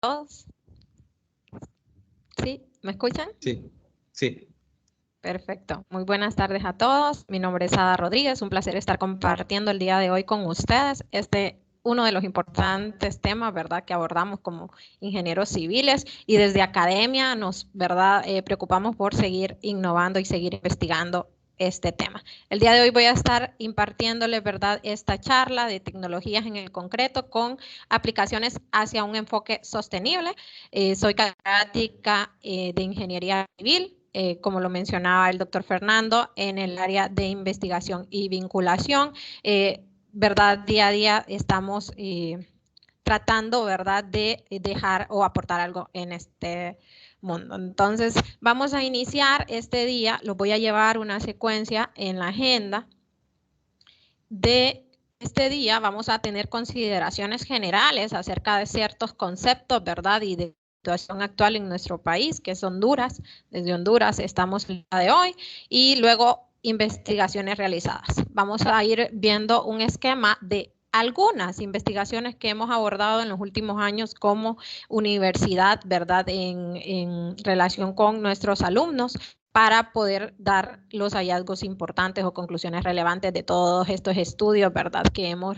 todos. ¿Sí? ¿Me escuchan? Sí, sí. Perfecto. Muy buenas tardes a todos. Mi nombre es Ada Rodríguez. Un placer estar compartiendo el día de hoy con ustedes uno de los importantes temas, ¿verdad?, que abordamos como ingenieros civiles y desde academia nos, ¿verdad?, preocupamos por seguir innovando y seguir investigando este tema. El día de hoy voy a estar impartiéndoles, ¿verdad?, esta charla de tecnologías en el concreto con aplicaciones hacia un enfoque sostenible. Soy catedrática de Ingeniería Civil, como lo mencionaba el doctor Fernando, en el área de investigación y vinculación. ¿Verdad? Día a día estamos tratando, ¿verdad?, de dejar o aportar algo en este mundo. Entonces, vamos a iniciar este día. Los voy a llevar una secuencia en la agenda de este día. Vamos a tener consideraciones generales acerca de ciertos conceptos, ¿verdad?, y de situación actual en nuestro país, que es Honduras. Desde Honduras estamos el día de hoy, y luego investigaciones realizadas. Vamos a ir viendo un esquema de algunas investigaciones que hemos abordado en los últimos años como universidad, ¿verdad?, en relación con nuestros alumnos, para poder dar los hallazgos importantes o conclusiones relevantes de todos estos estudios, ¿verdad?, que hemos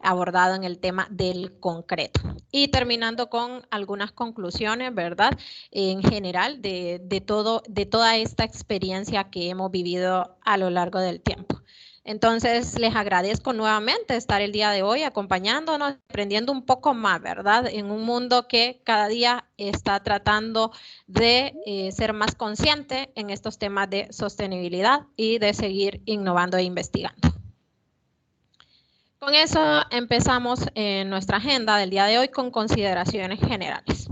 abordado en el tema del concreto. Y terminando con algunas conclusiones, ¿verdad?, en general de toda esta experiencia que hemos vivido a lo largo del tiempo. Entonces, les agradezco nuevamente estar el día de hoy acompañándonos, aprendiendo un poco más, ¿verdad?, en un mundo que cada día está tratando de ser más consciente en estos temas de sostenibilidad y de seguir innovando e investigando. Con eso empezamos nuestra agenda del día de hoy con consideraciones generales.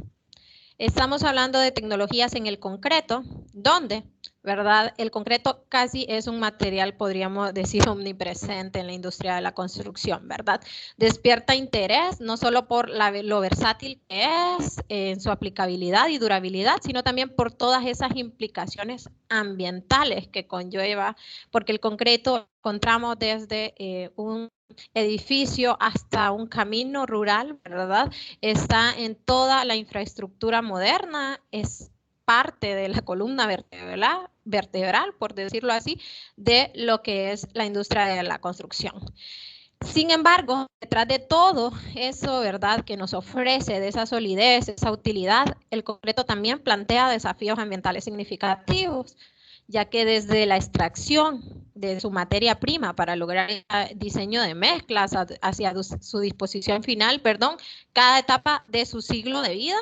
Estamos hablando de tecnologías en el concreto, donde, ¿verdad?, el concreto casi es un material, podríamos decir, omnipresente en la industria de la construcción, ¿verdad? Despierta interés no solo por lo versátil que es en su aplicabilidad y durabilidad, sino también por todas esas implicaciones ambientales que conlleva, porque el concreto encontramos desde un edificio hasta un camino rural, ¿verdad? Está en toda la infraestructura moderna, es parte de la columna vertebral, por decirlo así, de lo que es la industria de la construcción. Sin embargo, detrás de todo eso, ¿verdad?, que nos ofrece de esa solidez, esa utilidad, el concreto también plantea desafíos ambientales significativos, ya que desde la extracción de su materia prima para lograr el diseño de mezclas hacia su disposición final, cada etapa de su ciclo de vida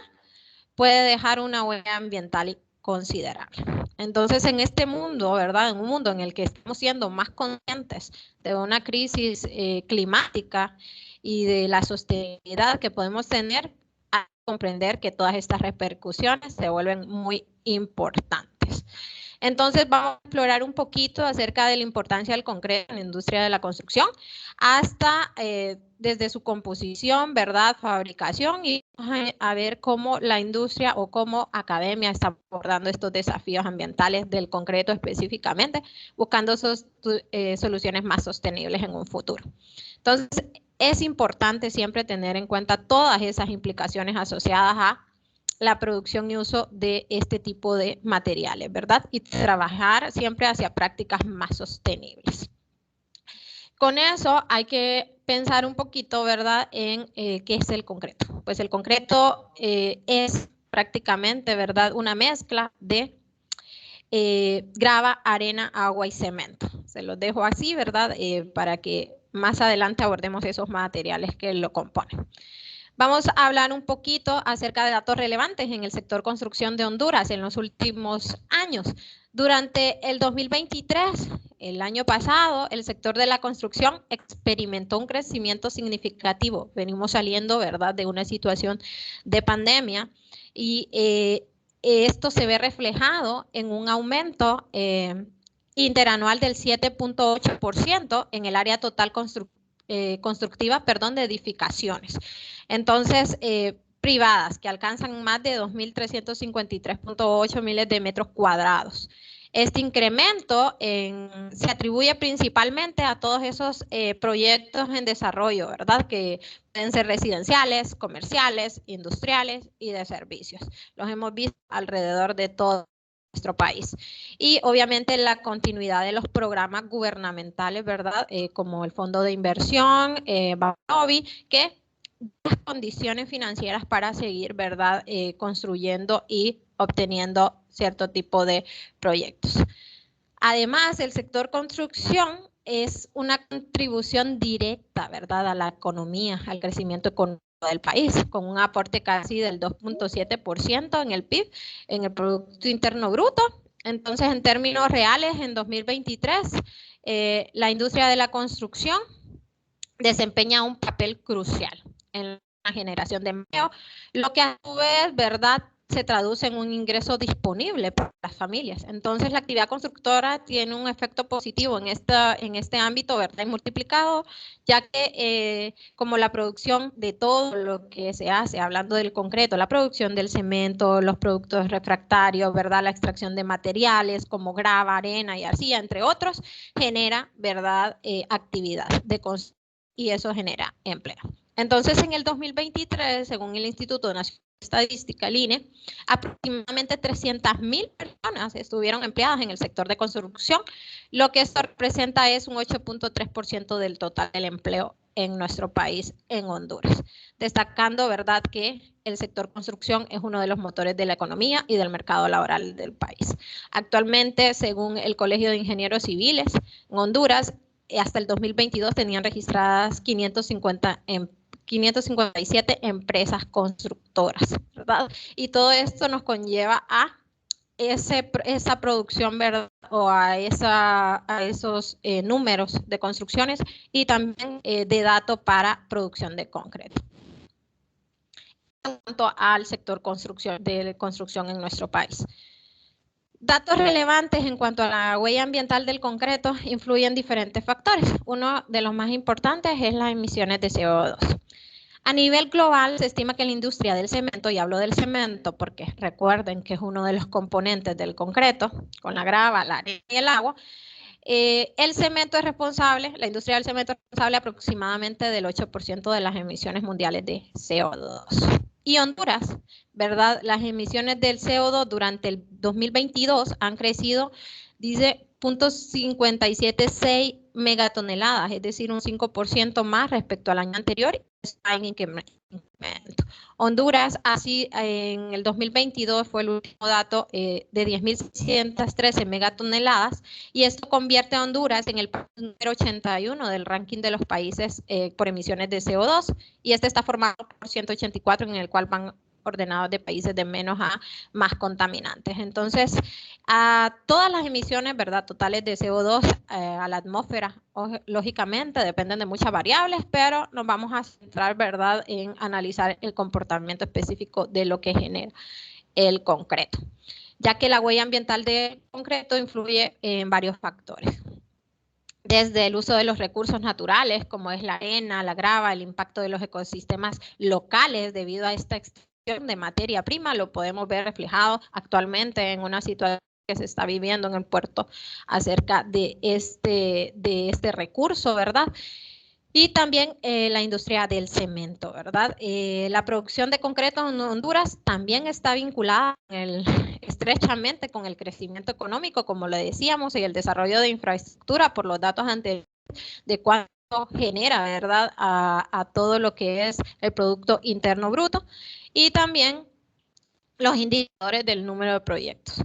puede dejar una huella ambiental considerable. Entonces, en este mundo, ¿verdad?, en un mundo en el que estamos siendo más conscientes de una crisis climática y de la sostenibilidad que podemos tener, hay que comprender que todas estas repercusiones se vuelven muy importantes. Entonces vamos a explorar un poquito acerca de la importancia del concreto en la industria de la construcción, hasta desde su composición, ¿verdad?, fabricación, y a ver cómo la industria o cómo academia está abordando estos desafíos ambientales del concreto específicamente, buscando soluciones más sostenibles en un futuro. Entonces, es importante siempre tener en cuenta todas esas implicaciones asociadas a la producción y uso de este tipo de materiales, ¿verdad? Y trabajar siempre hacia prácticas más sostenibles. Con eso hay que pensar un poquito, ¿verdad?, en qué es el concreto. Pues el concreto es prácticamente, ¿verdad?, una mezcla de grava, arena, agua y cemento. Se los dejo así, ¿verdad?, para que más adelante abordemos esos materiales que lo componen. Vamos a hablar un poquito acerca de datos relevantes en el sector construcción de Honduras en los últimos años. Durante el 2023, el año pasado, el sector de la construcción experimentó un crecimiento significativo. Venimos saliendo, ¿verdad?, de una situación de pandemia, y esto se ve reflejado en un aumento interanual del 7.8% en el área total constructiva, de edificaciones. Entonces, privadas, que alcanzan más de 2.353.8 miles de metros cuadrados. Este incremento se atribuye principalmente a todos esos proyectos en desarrollo, ¿verdad? Que pueden ser residenciales, comerciales, industriales y de servicios. Los hemos visto alrededor de todo nuestro país. Y obviamente la continuidad de los programas gubernamentales, ¿verdad? Como el Fondo de Inversión, Barobi, que las condiciones financieras para seguir, ¿verdad? Construyendo y obteniendo cierto tipo de proyectos. Además, el sector construcción es una contribución directa, ¿verdad? A la economía, al crecimiento económico del país, con un aporte casi del 2.7% en el PIB, en el Producto Interno Bruto. Entonces, en términos reales, en 2023, la industria de la construcción desempeña un papel crucial en la generación de empleo, lo que a su vez, ¿verdad?, se traduce en un ingreso disponible para las familias. Entonces, la actividad constructora tiene un efecto positivo en este ámbito, ¿verdad?, y multiplicado, ya que como la producción de todo lo que se hace, hablando del concreto, la producción del cemento, los productos refractarios, ¿verdad?, la extracción de materiales como grava, arena y arcilla, entre otros, genera, ¿verdad?, actividad de construcción y eso genera empleo. Entonces, en el 2023, según el Instituto Nacional de Estadística, el INE, aproximadamente 300.000 personas estuvieron empleadas en el sector de construcción, lo que esto representa es un 8.3% del total del empleo en nuestro país, en Honduras. Destacando, ¿verdad?, que el sector construcción es uno de los motores de la economía y del mercado laboral del país. Actualmente, según el Colegio de Ingenieros Civiles, en Honduras, hasta el 2022 tenían registradas 557 empresas constructoras, ¿verdad? Y todo esto nos conlleva a esa producción, ¿verdad?, o a esos números de construcciones y también de datos para producción de concreto. En cuanto al sector de construcción en nuestro país. Datos relevantes en cuanto a la huella ambiental del concreto influyen diferentes factores. Uno de los más importantes es las emisiones de CO2. A nivel global, se estima que la industria del cemento, y hablo del cemento porque recuerden que es uno de los componentes del concreto, con la grava, la arena y el agua, el cemento es responsable, la industria del cemento es responsable aproximadamente del 8% de las emisiones mundiales de CO2. Y Honduras, ¿verdad? Las emisiones del CO2 durante el 2022 han crecido, dice, 0.576 megatoneladas, es decir, un 5% más respecto al año anterior. Está en incremento. Honduras, así en el 2022 fue el último dato de 10.613 megatoneladas y esto convierte a Honduras en el número 81 del ranking de los países por emisiones de CO2 y este está formado por 184 en el cual van ordenados de países de menos a más contaminantes. Entonces, todas las emisiones, ¿verdad?, totales de CO2 a la atmósfera, lógicamente, dependen de muchas variables, pero nos vamos a centrar, ¿verdad?, en analizar el comportamiento específico de lo que genera el concreto, ya que la huella ambiental del concreto influye en varios factores. Desde el uso de los recursos naturales, como es la arena, la grava, el impacto de los ecosistemas locales debido a esta extracción de materia prima, lo podemos ver reflejado actualmente en una situación que se está viviendo en el puerto acerca de este recurso, ¿verdad? Y también la industria del cemento, ¿verdad? La producción de concreto en Honduras también está vinculada estrechamente con el crecimiento económico, como lo decíamos, y el desarrollo de infraestructura por los datos anteriores de cuánto genera, ¿verdad?, a todo lo que es el Producto Interno Bruto y también los indicadores del número de proyectos.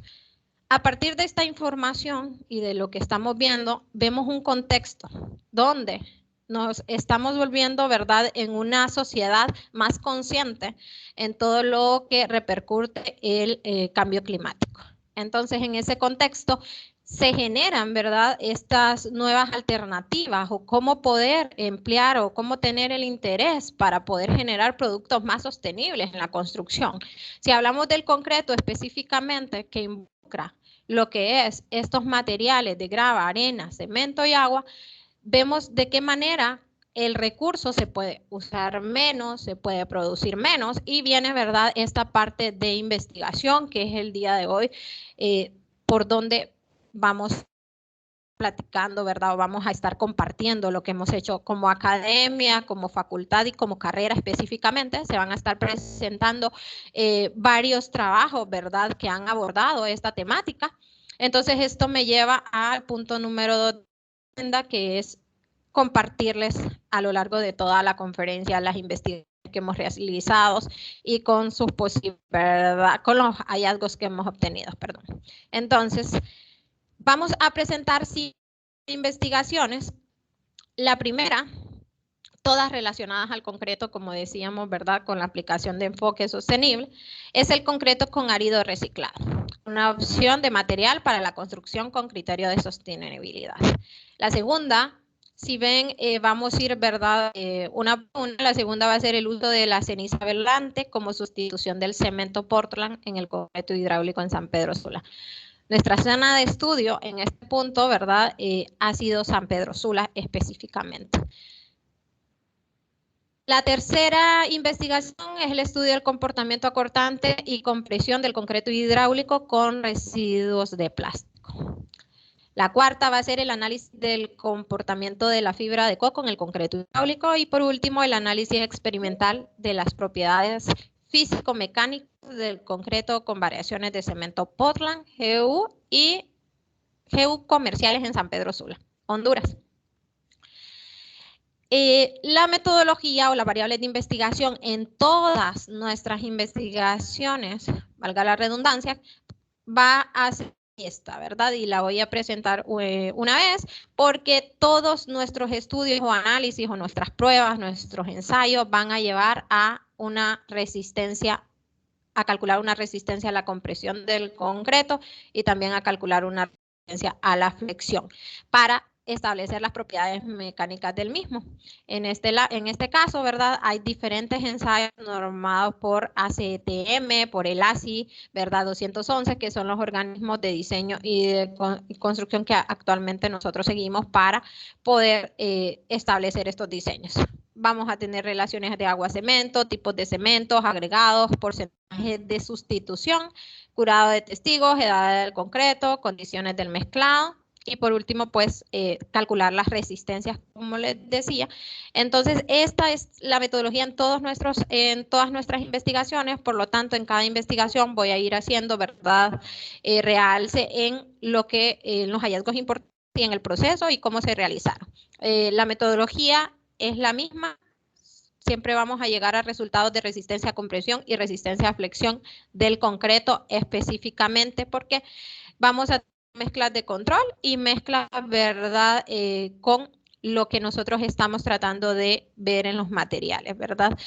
A partir de esta información y de lo que estamos viendo, vemos un contexto donde nos estamos volviendo, ¿verdad?, en una sociedad más consciente en todo lo que repercute el cambio climático. Entonces, en ese contexto, se generan, ¿verdad?, estas nuevas alternativas o cómo poder emplear o cómo tener el interés para poder generar productos más sostenibles en la construcción. Si hablamos del concreto específicamente, que involucra lo que es estos materiales de grava, arena, cemento y agua, vemos de qué manera el recurso se puede usar menos, se puede producir menos y viene, ¿verdad?, esta parte de investigación que es el día de hoy por donde vamos platicando, ¿verdad? O vamos a estar compartiendo lo que hemos hecho como academia, como facultad y como carrera específicamente. Se van a estar presentando varios trabajos, ¿verdad?, que han abordado esta temática. Entonces, esto me lleva al punto número 2 de la agenda, que es compartirles a lo largo de toda la conferencia las investigaciones que hemos realizado y con sus posibles, ¿verdad?, con los hallazgos que hemos obtenido, perdón. Entonces, vamos a presentar 5 investigaciones. La primera, todas relacionadas al concreto, como decíamos, ¿verdad?, con la aplicación de enfoque sostenible, es el concreto con árido reciclado, una opción de material para la construcción con criterio de sostenibilidad. La segunda, si ven, vamos a ir, ¿verdad?, la segunda va a ser el uso de la ceniza velante como sustitución del cemento Portland en el concreto hidráulico en San Pedro Sula. Nuestra zona de estudio en este punto, ¿verdad?, ha sido San Pedro Sula específicamente. La tercera investigación es el estudio del comportamiento acortante y compresión del concreto hidráulico con residuos de plástico. La cuarta va a ser el análisis del comportamiento de la fibra de coco en el concreto hidráulico. Y por último, el análisis experimental de las propiedades físico-mecánicas del concreto con variaciones de cemento Portland, GU y GU comerciales en San Pedro Sula, Honduras. La metodología o las variables de investigación en todas nuestras investigaciones, valga la redundancia, va a ser esta, ¿verdad? Y la voy a presentar una vez, porque todos nuestros estudios o análisis o nuestras pruebas, nuestros ensayos van a llevar a una resistencia, a calcular una resistencia a la compresión del concreto y también a calcular una resistencia a la flexión para establecer las propiedades mecánicas del mismo. En este caso, ¿verdad?, hay diferentes ensayos normados por ACTM, por el ASI, ¿verdad?, 211, que son los organismos de diseño y de construcción que actualmente nosotros seguimos para poder establecer estos diseños. Vamos a tener relaciones de agua-cemento, tipos de cementos, agregados, porcentajes de sustitución, curado de testigos, edad del concreto, condiciones del mezclado. Y por último, pues, calcular las resistencias, como les decía. Entonces, esta es la metodología en todas nuestras investigaciones. Por lo tanto, en cada investigación voy a ir haciendo, ¿verdad?, realce en lo que los hallazgos importantes y en el proceso y cómo se realizaron. La metodología es la misma. Siempre vamos a llegar a resultados de resistencia a compresión y resistencia a flexión del concreto específicamente, porque vamos a mezclas de control y mezclas, ¿verdad?, con lo que nosotros estamos tratando de ver en los materiales, ¿verdad?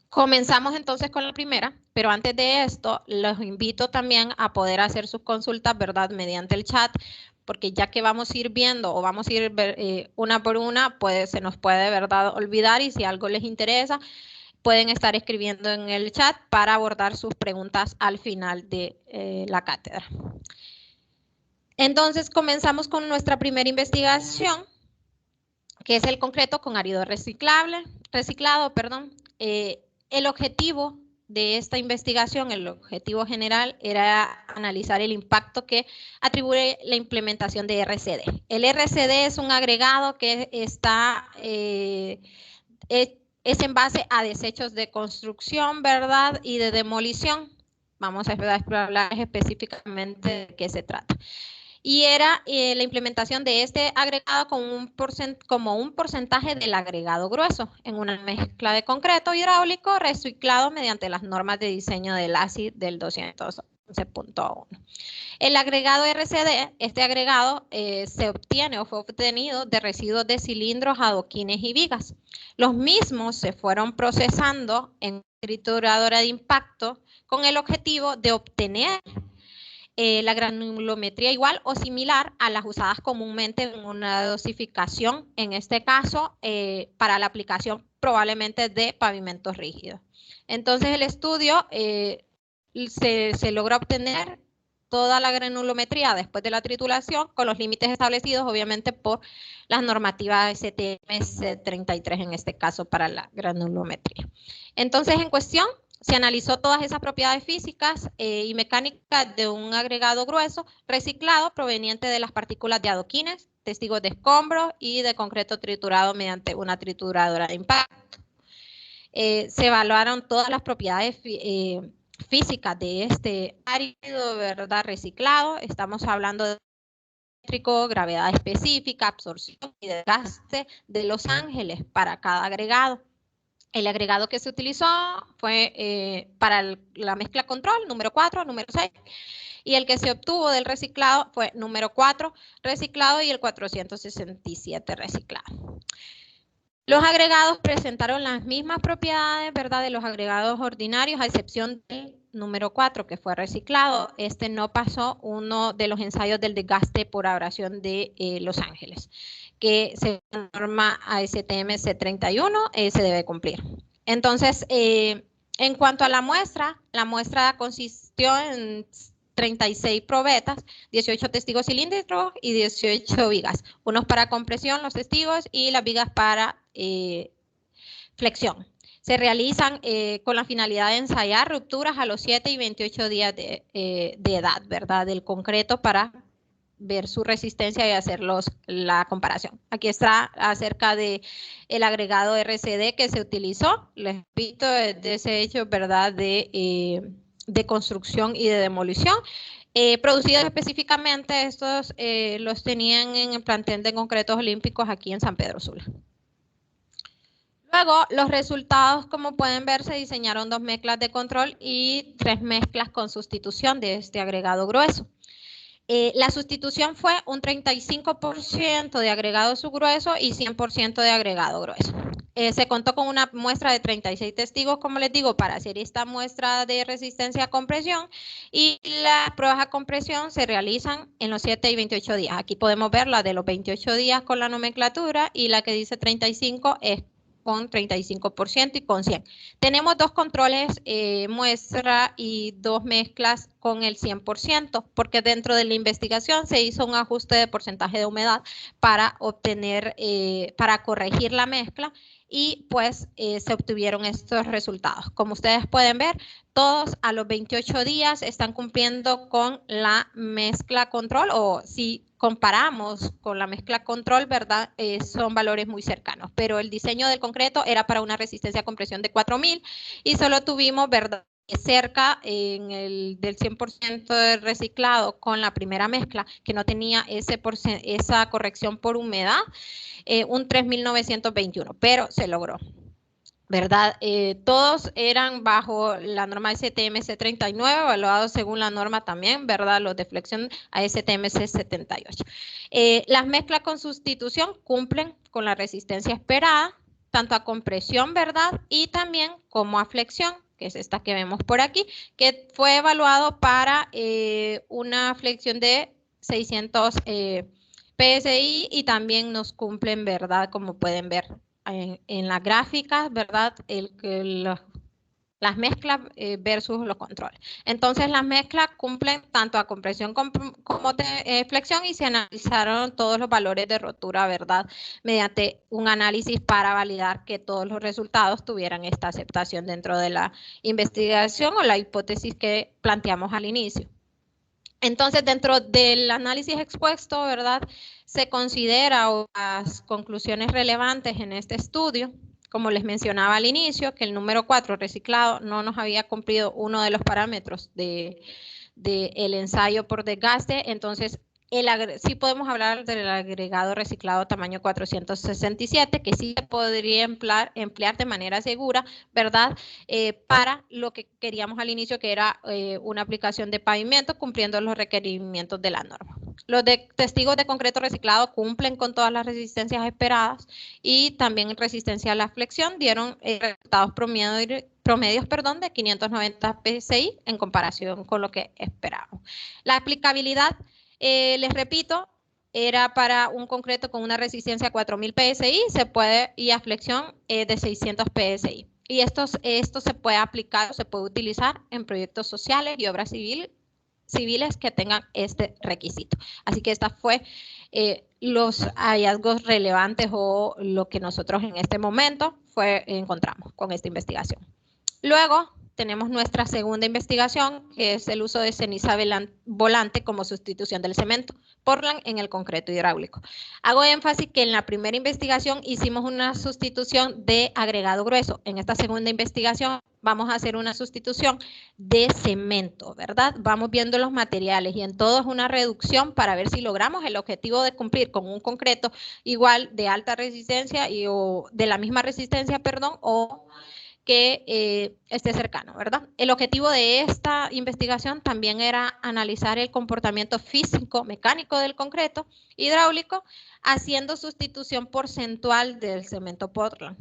Comenzamos entonces con la primera, pero antes de esto, los invito también a poder hacer sus consultas, ¿verdad?, mediante el chat, porque ya que vamos a ir viendo o vamos a ir una por una, pues se nos puede, ¿verdad?, olvidar, y si algo les interesa, pueden estar escribiendo en el chat para abordar sus preguntas al final de la cátedra. Entonces, comenzamos con nuestra primera investigación, que es el concreto con árido reciclado. El objetivo de esta investigación, el objetivo general, era analizar el impacto que atribuye la implementación de RCD. El RCD es un agregado que está es en base a desechos de construcción, ¿verdad?, y de demolición. Vamos a hablar específicamente de qué se trata. Y era la implementación de este agregado como un porcentaje del agregado grueso en una mezcla de concreto hidráulico reciclado mediante las normas de diseño del ASI del 211.1. El agregado RCD, este agregado se obtiene o fue obtenido de residuos de cilindros, adoquines y vigas. Los mismos se fueron procesando en trituradora de impacto con el objetivo de obtener la granulometría igual o similar a las usadas comúnmente en una dosificación, en este caso para la aplicación probablemente de pavimentos rígidos. Entonces el estudio se logra obtener toda la granulometría después de la trituración con los límites establecidos obviamente por las normativas STM 33 en este caso para la granulometría. Entonces en cuestión se analizó todas esas propiedades físicas y mecánicas de un agregado grueso reciclado proveniente de las partículas de adoquines, testigos de escombros y de concreto triturado mediante una trituradora de impacto. Se evaluaron todas las propiedades físicas de este árido, ¿verdad? Reciclado. Estamos hablando de gravedad específica, absorción y desgaste de los ángeles para cada agregado. El agregado que se utilizó fue para la mezcla control, número 4, número 6, y el que se obtuvo del reciclado fue número 4 reciclado y el 467 reciclado. Los agregados presentaron las mismas propiedades, ¿verdad?, de los agregados ordinarios, a excepción del número 4, que fue reciclado. Este no pasó uno de los ensayos del desgaste por abrasión de Los Ángeles, que según la norma ASTM C31 se debe cumplir. Entonces, en cuanto a la muestra consistió en 36 probetas, 18 testigos cilíndricos y 18 vigas. Unos para compresión, los testigos, y las vigas para flexión. Se realizan con la finalidad de ensayar rupturas a los 7 y 28 días de edad, ¿verdad?, del concreto, para ver su resistencia y hacer la comparación. Aquí está acerca de el agregado RCD que se utilizó. Les repito, de ese hecho, ¿verdad?, de construcción y de demolición. Producidos específicamente, estos los tenían en el plantel de concretos olímpicos aquí en San Pedro Sula. Luego, los resultados, como pueden ver, se diseñaron 2 mezclas de control y 3 mezclas con sustitución de este agregado grueso. La sustitución fue un 35% de agregado subgrueso y 100% de agregado grueso. Se contó con una muestra de 36 testigos, como les digo, para hacer esta muestra de resistencia a compresión, y las pruebas a compresión se realizan en los 7 y 28 días. Aquí podemos ver la de los 28 días con la nomenclatura, y la que dice 35 es con 35% y con 100. Tenemos 2 controles, muestra, y 2 mezclas con el 100%, porque dentro de la investigación se hizo un ajuste de porcentaje de humedad para obtener, para corregir la mezcla, y pues se obtuvieron estos resultados. Como ustedes pueden ver, todos a los 28 días están cumpliendo con la mezcla control, o si comparamos con la mezcla control, ¿verdad? Son valores muy cercanos, pero el diseño del concreto era para una resistencia a compresión de 4000 y solo tuvimos, ¿verdad?, cerca en el del 100% de reciclado con la primera mezcla, que no tenía esa corrección por humedad, un 3921, pero se logró, ¿verdad? Todos eran bajo la norma ASTM C39, evaluados según la norma también, ¿verdad?, los de flexión ASTM C78. Las mezclas con sustitución cumplen con la resistencia esperada, tanto a compresión, ¿verdad?, y también como a flexión, que es esta que vemos por aquí, que fue evaluado para una flexión de 600 PSI, y también nos cumplen, ¿verdad?, como pueden ver en la gráfica, ¿verdad?, las mezclas versus los controles. Entonces, las mezclas cumplen tanto a compresión como de flexión, y se analizaron todos los valores de rotura, ¿verdad?, mediante un análisis para validar que todos los resultados tuvieran esta aceptación dentro de la investigación o la hipótesis que planteamos al inicio. Entonces, dentro del análisis expuesto, ¿verdad?, se considera, o las conclusiones relevantes en este estudio, como les mencionaba al inicio, que el número 4 reciclado no nos había cumplido uno de los parámetros del ensayo por desgaste. Entonces, sí podemos hablar del agregado reciclado tamaño 467, que sí se podría emplear de manera segura, ¿verdad?, para lo que queríamos al inicio, que era una aplicación de pavimento cumpliendo los requerimientos de la norma. Los testigos de concreto reciclado cumplen con todas las resistencias esperadas, y también resistencia a la flexión dieron resultados promedios de 590 PSI en comparación con lo que esperábamos. La aplicabilidad, les repito, era para un concreto con una resistencia a 4000 PSI, y a flexión de 600 PSI. Y esto se puede aplicar, se puede utilizar en proyectos sociales y obras civiles que tengan este requisito. Así que esta fue los hallazgos relevantes, o lo que nosotros en este momento encontramos con esta investigación. Luego, tenemos nuestra segunda investigación, que es el uso de ceniza volante como sustitución del cemento Portland en el concreto hidráulico. Hago énfasis que en la primera investigación hicimos una sustitución de agregado grueso. En esta segunda investigación vamos a hacer una sustitución de cemento, ¿verdad? Vamos viendo los materiales y en todo es una reducción para ver si logramos el objetivo de cumplir con un concreto igual de alta resistencia o de la misma resistencia, perdón, o que esté cercano, ¿verdad? El objetivo de esta investigación también era analizar el comportamiento físico, mecánico del concreto hidráulico, haciendo sustitución porcentual del cemento Portland.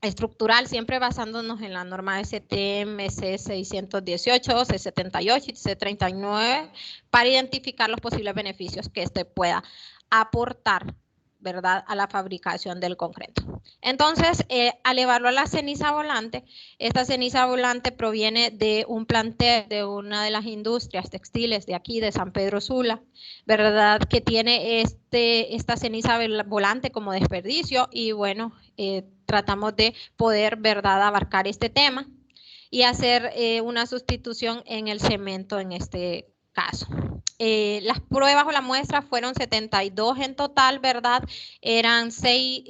Estructural, siempre basándonos en la norma STM C618, C78 y C39 para identificar los posibles beneficios que este pueda aportar, ¿verdad?, a la fabricación del concreto. Entonces, al evaluar la ceniza volante, esta ceniza volante proviene de un plantel de una de las industrias textiles de aquí, de San Pedro Sula, ¿verdad?, que tiene esta ceniza volante como desperdicio y bueno, tratamos de poder, ¿verdad?, abarcar este tema y hacer una sustitución en el cemento en este caso. Las pruebas o la muestra fueron 72 en total, ¿verdad? Eran 6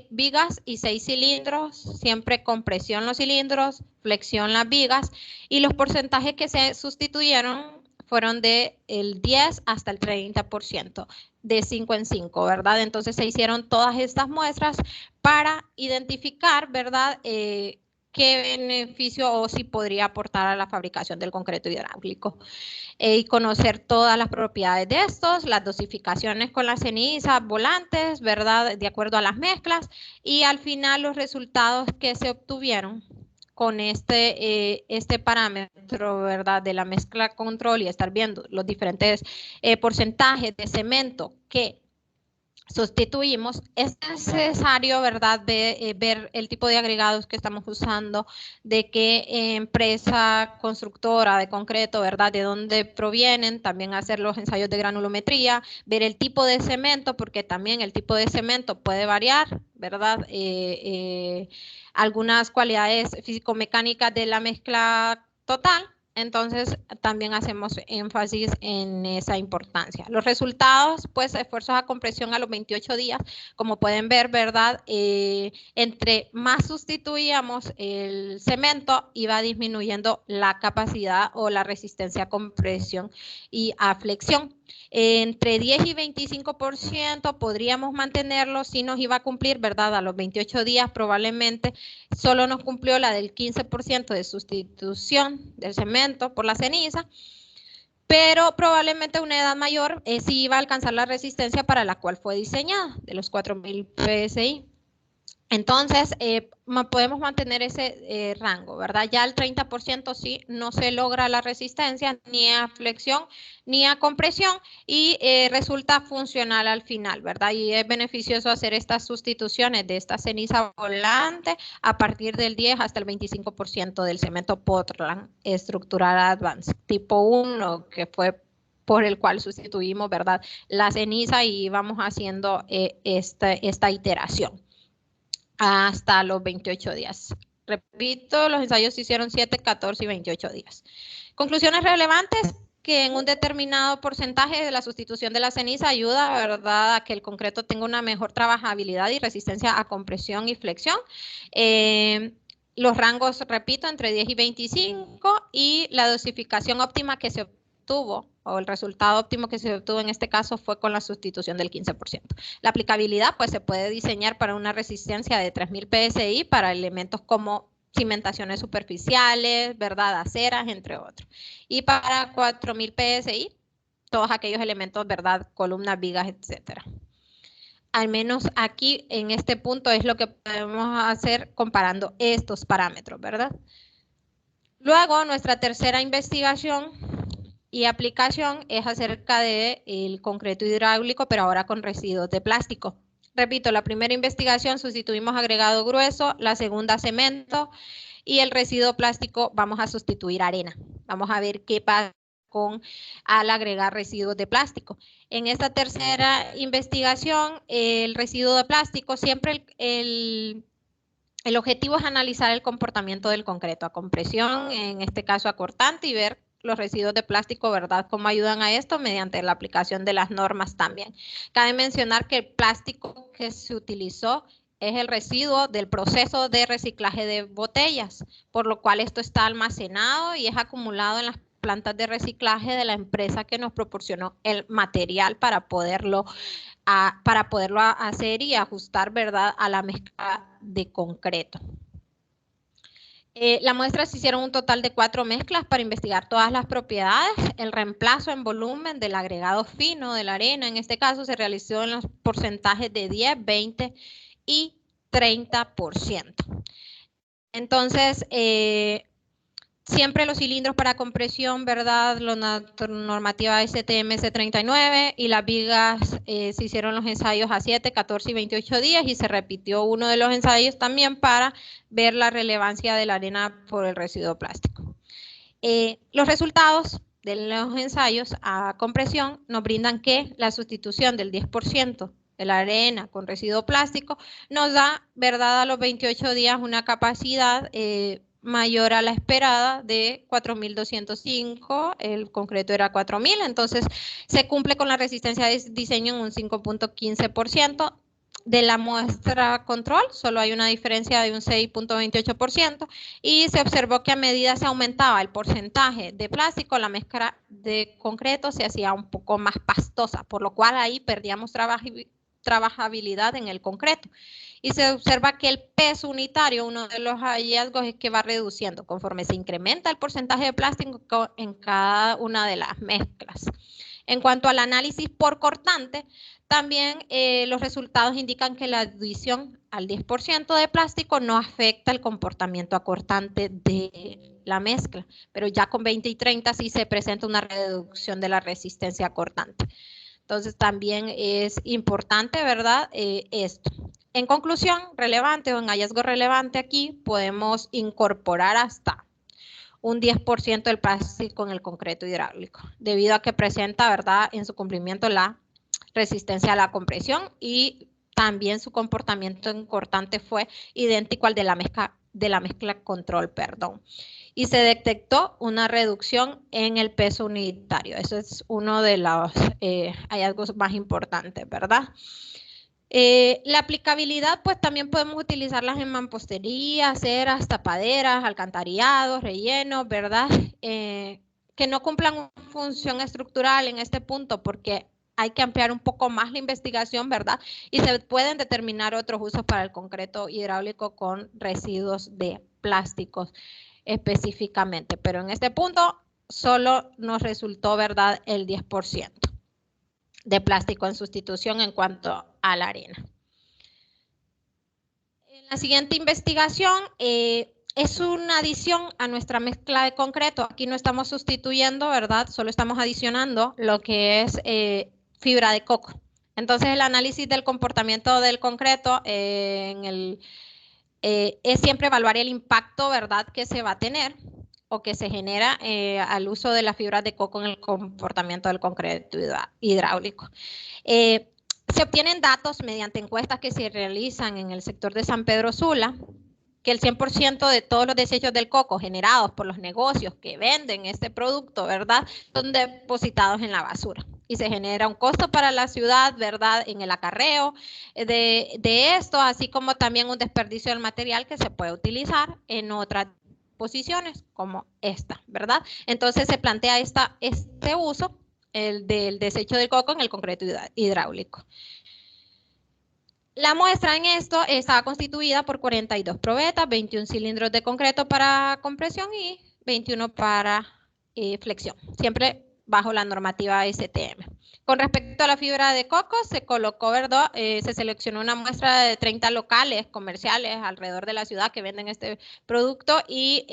vigas y 6 cilindros, siempre con presión los cilindros, flexión las vigas, y los porcentajes que se sustituyeron fueron del 10 hasta el 30%, de 5 en 5, ¿verdad? Entonces se hicieron todas estas muestras para identificar, ¿verdad?, qué beneficio o si podría aportar a la fabricación del concreto hidráulico. Y conocer todas las propiedades de estos, las dosificaciones con las cenizas volantes, ¿verdad?, de acuerdo a las mezclas, y al final los resultados que se obtuvieron con este parámetro, ¿verdad?, de la mezcla control y estar viendo los diferentes porcentajes de cemento que sustituimos, es necesario, ¿verdad?, ver el tipo de agregados que estamos usando, de qué empresa constructora de concreto, ¿verdad?, de dónde provienen, también hacer los ensayos de granulometría, ver el tipo de cemento, porque también el tipo de cemento puede variar, ¿verdad?, algunas cualidades físico-mecánicas de la mezcla total. Entonces, también hacemos énfasis en esa importancia. Los resultados, pues, esfuerzos a compresión a los 28 días, como pueden ver, ¿verdad? Entre más sustituíamos el cemento, iba disminuyendo la capacidad o la resistencia a compresión y a flexión. Entre 10 y 25% podríamos mantenerlo si nos iba a cumplir, ¿verdad? A los 28 días probablemente solo nos cumplió la del 15% de sustitución del cemento por la ceniza, pero probablemente a una edad mayor sí iba a alcanzar la resistencia para la cual fue diseñada, de los 4000 PSI. Entonces, podemos mantener ese rango, ¿verdad? Ya al 30% sí no se logra la resistencia ni a flexión ni a compresión y resulta funcional al final, ¿verdad? Y es beneficioso hacer estas sustituciones de esta ceniza volante a partir del 10 hasta el 25% del cemento Portland Structural Advanced tipo 1, que fue por el cual sustituimos, ¿verdad?, la ceniza y vamos haciendo esta iteración hasta los 28 días. Repito, los ensayos se hicieron 7, 14 y 28 días. Conclusiones relevantes, que en un determinado porcentaje de la sustitución de la ceniza ayuda, ¿verdad?, a que el concreto tenga una mejor trabajabilidad y resistencia a compresión y flexión. Los rangos, repito, entre 10 y 25 y la dosificación óptima que se obtuvo o el resultado óptimo que se obtuvo en este caso fue con la sustitución del 15%. La aplicabilidad pues se puede diseñar para una resistencia de 3000 PSI para elementos como cimentaciones superficiales, ¿verdad?, aceras, entre otros. Y para 4000 PSI, todos aquellos elementos, ¿verdad?, columnas, vigas, etcétera. Al menos aquí en este punto es lo que podemos hacer comparando estos parámetros, ¿verdad? Luego, nuestra tercera investigación y aplicación es acerca del concreto hidráulico, pero ahora con residuos de plástico. Repito, la primera investigación sustituimos agregado grueso, la segunda cemento y el residuo plástico vamos a sustituir arena. Vamos a ver qué pasa al agregar residuos de plástico. En esta tercera investigación, el residuo de plástico, siempre el El objetivo es analizar el comportamiento del concreto a compresión, en este caso a cortante, y ver los residuos de plástico, ¿verdad? ¿Cómo ayudan a esto? Mediante la aplicación de las normas también. Cabe mencionar que el plástico que se utilizó es el residuo del proceso de reciclaje de botellas, por lo cual esto está almacenado y es acumulado en las plantas de reciclaje de la empresa que nos proporcionó el material para poderlo hacer y ajustar, ¿verdad?, a la mezcla de concreto. La muestra se hicieron un total de 4 mezclas para investigar todas las propiedades. El reemplazo en volumen del agregado fino de la arena, en este caso, se realizó en los porcentajes de 10, 20 y 30%. Entonces, siempre los cilindros para compresión, ¿verdad? La normativa STM C39 y las vigas se hicieron los ensayos a 7, 14 y 28 días y se repitió uno de los ensayos también para ver la relevancia de la arena por el residuo plástico. Los resultados de los ensayos a compresión nos brindan que la sustitución del 10% de la arena con residuo plástico nos da, ¿verdad?, a los 28 días una capacidad mayor a la esperada de 4.205, el concreto era 4.000, entonces se cumple con la resistencia de diseño en un 5.15%. De la muestra control, solo hay una diferencia de un 6.28% y se observó que a medida se aumentaba el porcentaje de plástico, la mezcla de concreto se hacía un poco más pastosa, por lo cual ahí perdíamos trabajabilidad en el concreto. Y se observa que el peso unitario, uno de los hallazgos es que va reduciendo conforme se incrementa el porcentaje de plástico en cada una de las mezclas. En cuanto al análisis por cortante, también los resultados indican que la adición al 10% de plástico no afecta el comportamiento acortante de la mezcla, pero ya con 20 y 30 sí se presenta una reducción de la resistencia acortante. Entonces también es importante, ¿verdad?, esto. En conclusión, relevante o en hallazgo relevante aquí, podemos incorporar hasta un 10% del plástico en el concreto hidráulico, debido a que presenta, ¿verdad?, en su cumplimiento la resistencia a la compresión y también su comportamiento en cortante fue idéntico al de la mezcla control, perdón. Y se detectó una reducción en el peso unitario. Eso es uno de los hallazgos más importantes, ¿verdad? La aplicabilidad, pues también podemos utilizarlas en mampostería, aceras, tapaderas, alcantarillados, rellenos, ¿verdad? Que no cumplan una función estructural en este punto porque hay que ampliar un poco más la investigación, ¿verdad? Y se pueden determinar otros usos para el concreto hidráulico con residuos de plásticos específicamente. Pero en este punto solo nos resultó, ¿verdad?, el 10% de plástico en sustitución en cuanto a la arena. En la siguiente investigación es una adición a nuestra mezcla de concreto. Aquí no estamos sustituyendo, ¿verdad? Solo estamos adicionando lo que es fibra de coco. Entonces el análisis del comportamiento del concreto es siempre evaluar el impacto, ¿verdad?, que se va a tener o que se genera al uso de las fibras de coco en el comportamiento del concreto hidráulico. Se obtienen datos mediante encuestas que se realizan en el sector de San Pedro Sula, que el 100% de todos los desechos del coco generados por los negocios que venden este producto, ¿verdad?, son depositados en la basura. Y se genera un costo para la ciudad, ¿verdad?, en el acarreo de esto, así como también un desperdicio del material que se puede utilizar en otras posiciones como esta, ¿verdad? Entonces se plantea este uso, el del desecho del coco en el concreto hidráulico. La muestra en esto estaba constituida por 42 probetas, 21 cilindros de concreto para compresión y 21 para flexión, siempre bajo la normativa STM. Con respecto a la fibra de coco, se colocó, ¿verdad? Se seleccionó una muestra de 30 locales comerciales alrededor de la ciudad que venden este producto y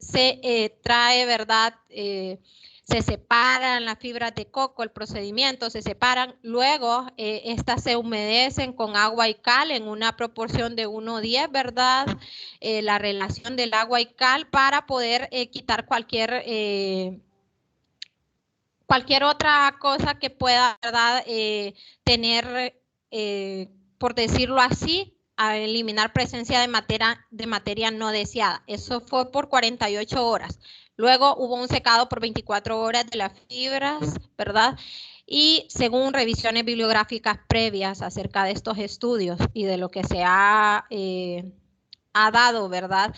se trae, ¿verdad?, se separan las fibras de coco, el procedimiento, se separan, luego estas se humedecen con agua y cal en una proporción de 1:10, ¿verdad? La relación del agua y cal para poder quitar cualquier otra cosa que pueda, ¿verdad?, tener, por decirlo así, a eliminar presencia de materia no deseada. Eso fue por 48 horas. Luego hubo un secado por 24 horas de las fibras, ¿verdad? Y según revisiones bibliográficas previas acerca de estos estudios y de lo que se ha dado, ¿verdad?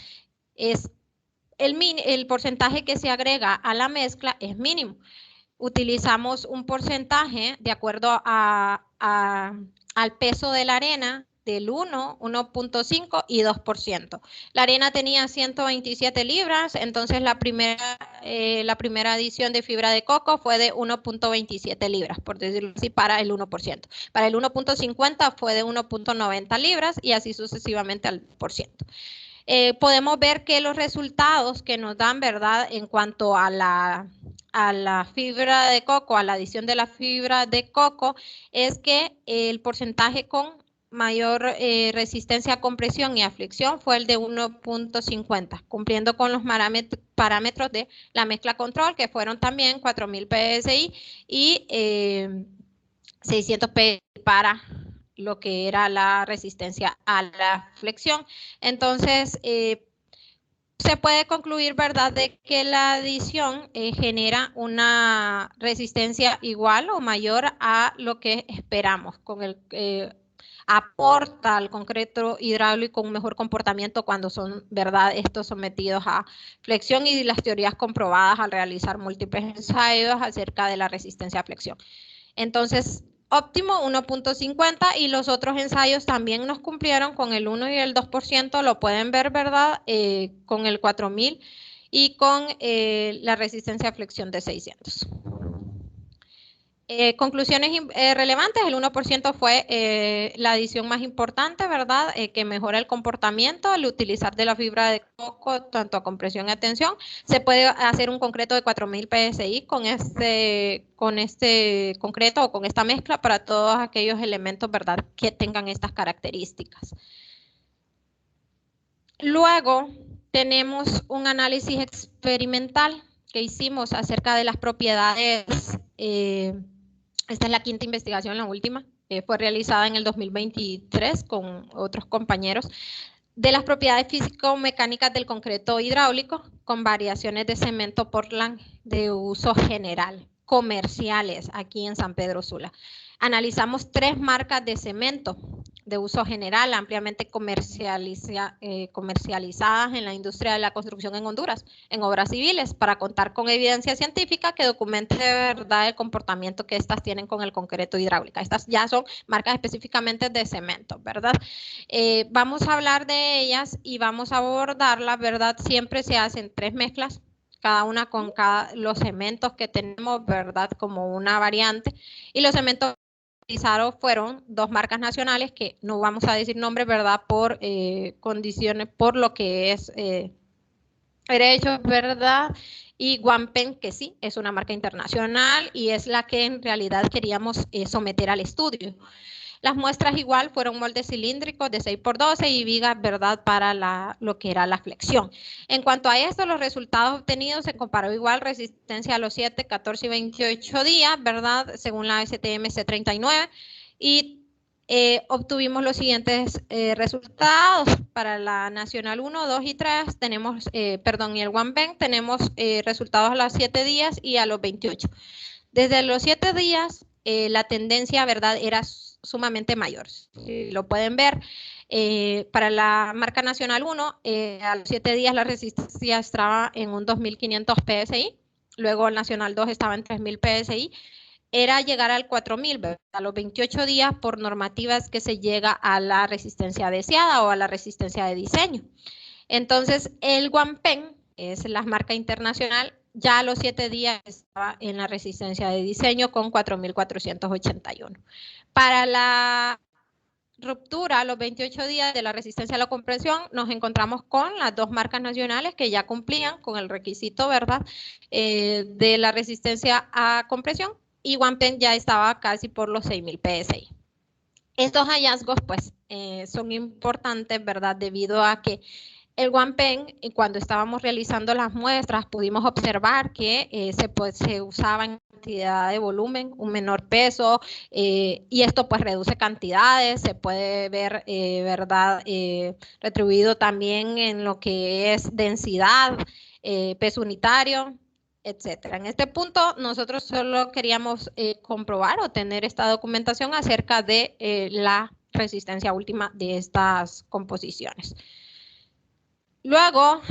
Es el porcentaje que se agrega a la mezcla es mínimo. Utilizamos un porcentaje de acuerdo al peso de la arena del 1, 1.5 y 2%. La arena tenía 127 libras, entonces la primera adición de fibra de coco fue de 1.27 libras, por decirlo así, para el 1%. Para el 1.50 fue de 1.90 libras y así sucesivamente al por ciento. Podemos ver que los resultados que nos dan, ¿verdad?, en cuanto a la fibra de coco, a la adición de la fibra de coco, es que el porcentaje con mayor resistencia a compresión y a flexión fue el de 1.50, cumpliendo con los parámetros de la mezcla control, que fueron también 4000 PSI y 600 PSI para lo que era la resistencia a la flexión. Entonces, se puede concluir, ¿verdad?, de que la adición genera una resistencia igual o mayor a lo que esperamos, con el aporta al concreto hidráulico un mejor comportamiento cuando son, ¿verdad?, estos sometidos a flexión y las teorías comprobadas al realizar múltiples ensayos acerca de la resistencia a flexión. Entonces, óptimo 1.50 y los otros ensayos también nos cumplieron con el 1 y el 2%, lo pueden ver, ¿verdad?, con el 4000 y con la resistencia a flexión de 600. Conclusiones relevantes, el 1% fue la adición más importante, ¿verdad?, que mejora el comportamiento al utilizar de la fibra de coco, tanto a compresión y a tensión. Se puede hacer un concreto de 4000 PSI con este concreto o con esta mezcla para todos aquellos elementos, ¿verdad?, que tengan estas características. Luego tenemos un análisis experimental que hicimos acerca de las propiedades. Esta es la quinta investigación, la última, fue realizada en el 2023 con otros compañeros, de las propiedades físico-mecánicas del concreto hidráulico con variaciones de cemento Portland de uso general, comerciales, aquí en San Pedro Sula. Analizamos 3 marcas de cemento de uso general ampliamente comercializadas en la industria de la construcción en Honduras, en obras civiles, para contar con evidencia científica que documente de verdad el comportamiento que estas tienen con el concreto hidráulico. Estas ya son marcas específicamente de cemento, ¿verdad? Vamos a hablar de ellas y vamos a abordarlas, ¿verdad? Siempre se hacen 3 mezclas, cada una con los cementos que tenemos, ¿verdad?, como una variante, y los cementos utilizados fueron 2 marcas nacionales que no vamos a decir nombres, ¿verdad?, por condiciones, por lo que es derechos, ¿verdad? Y Guampen, que sí, es una marca internacional y es la que en realidad queríamos someter al estudio. Las muestras igual fueron moldes cilíndricos de 6x12 y vigas, ¿verdad?, para lo que era la flexión. En cuanto a esto, los resultados obtenidos se comparó igual resistencia a los 7, 14 y 28 días, ¿verdad?, según la STM C39, y obtuvimos los siguientes resultados. Para la Nacional 1, 2 y 3 tenemos, y el Guampen tenemos resultados a los 7 días y a los 28. Desde los 7 días, la tendencia, ¿verdad?, era sumamente mayor. Si lo pueden ver, para la marca Nacional 1, a los 7 días la resistencia estaba en un 2500 PSI, luego el Nacional 2 estaba en 3000 PSI, era llegar al 4000, a los 28 días por normativas que se llega a la resistencia deseada o a la resistencia de diseño. Entonces, el Guampen, es la marca internacional, ya a los 7 días estaba en la resistencia de diseño con 4481. Para la ruptura a los 28 días de la resistencia a la compresión, nos encontramos con las 2 marcas nacionales que ya cumplían con el requisito, ¿verdad?, de la resistencia a compresión, y Guampen ya estaba casi por los 6000 PSI. Estos hallazgos, pues, son importantes, ¿verdad?, debido a que El guampen, cuando estábamos realizando las muestras, pudimos observar que se usaba en cantidad de volumen, un menor peso, y esto pues reduce cantidades, se puede ver, ¿verdad?, retribuido también en lo que es densidad, peso unitario, etcétera. En este punto nosotros solo queríamos comprobar o tener esta documentación acerca de la resistencia última de estas composiciones. Luego,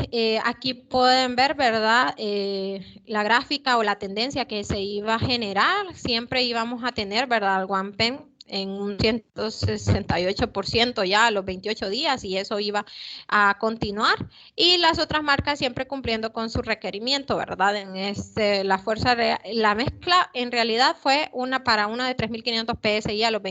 aquí pueden ver, ¿verdad?, la gráfica o la tendencia que se iba a generar. Siempre íbamos a tener, ¿verdad?, el guampen en un 168% ya a los 28 días y eso iba a continuar. Y las otras marcas siempre cumpliendo con su requerimiento, ¿verdad? La mezcla en realidad fue para una de 3.500 PSI a los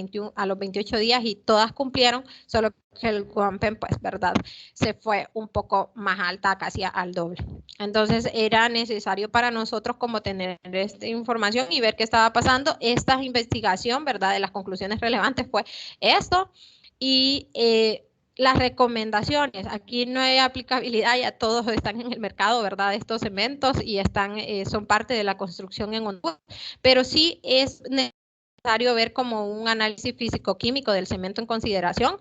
28 días y todas cumplieron, solo que el guampen, pues, ¿verdad?, se fue un poco más alta, casi al doble. Entonces era necesario para nosotros como tener esta información y ver qué estaba pasando. Esta investigación, ¿verdad?, de las conclusiones relevantes fue esto y las recomendaciones. Aquí no hay aplicabilidad, ya todos están en el mercado, ¿verdad?, estos cementos y son parte de la construcción en Honduras, pero sí es necesario ver como un análisis físico-químico del cemento en consideración,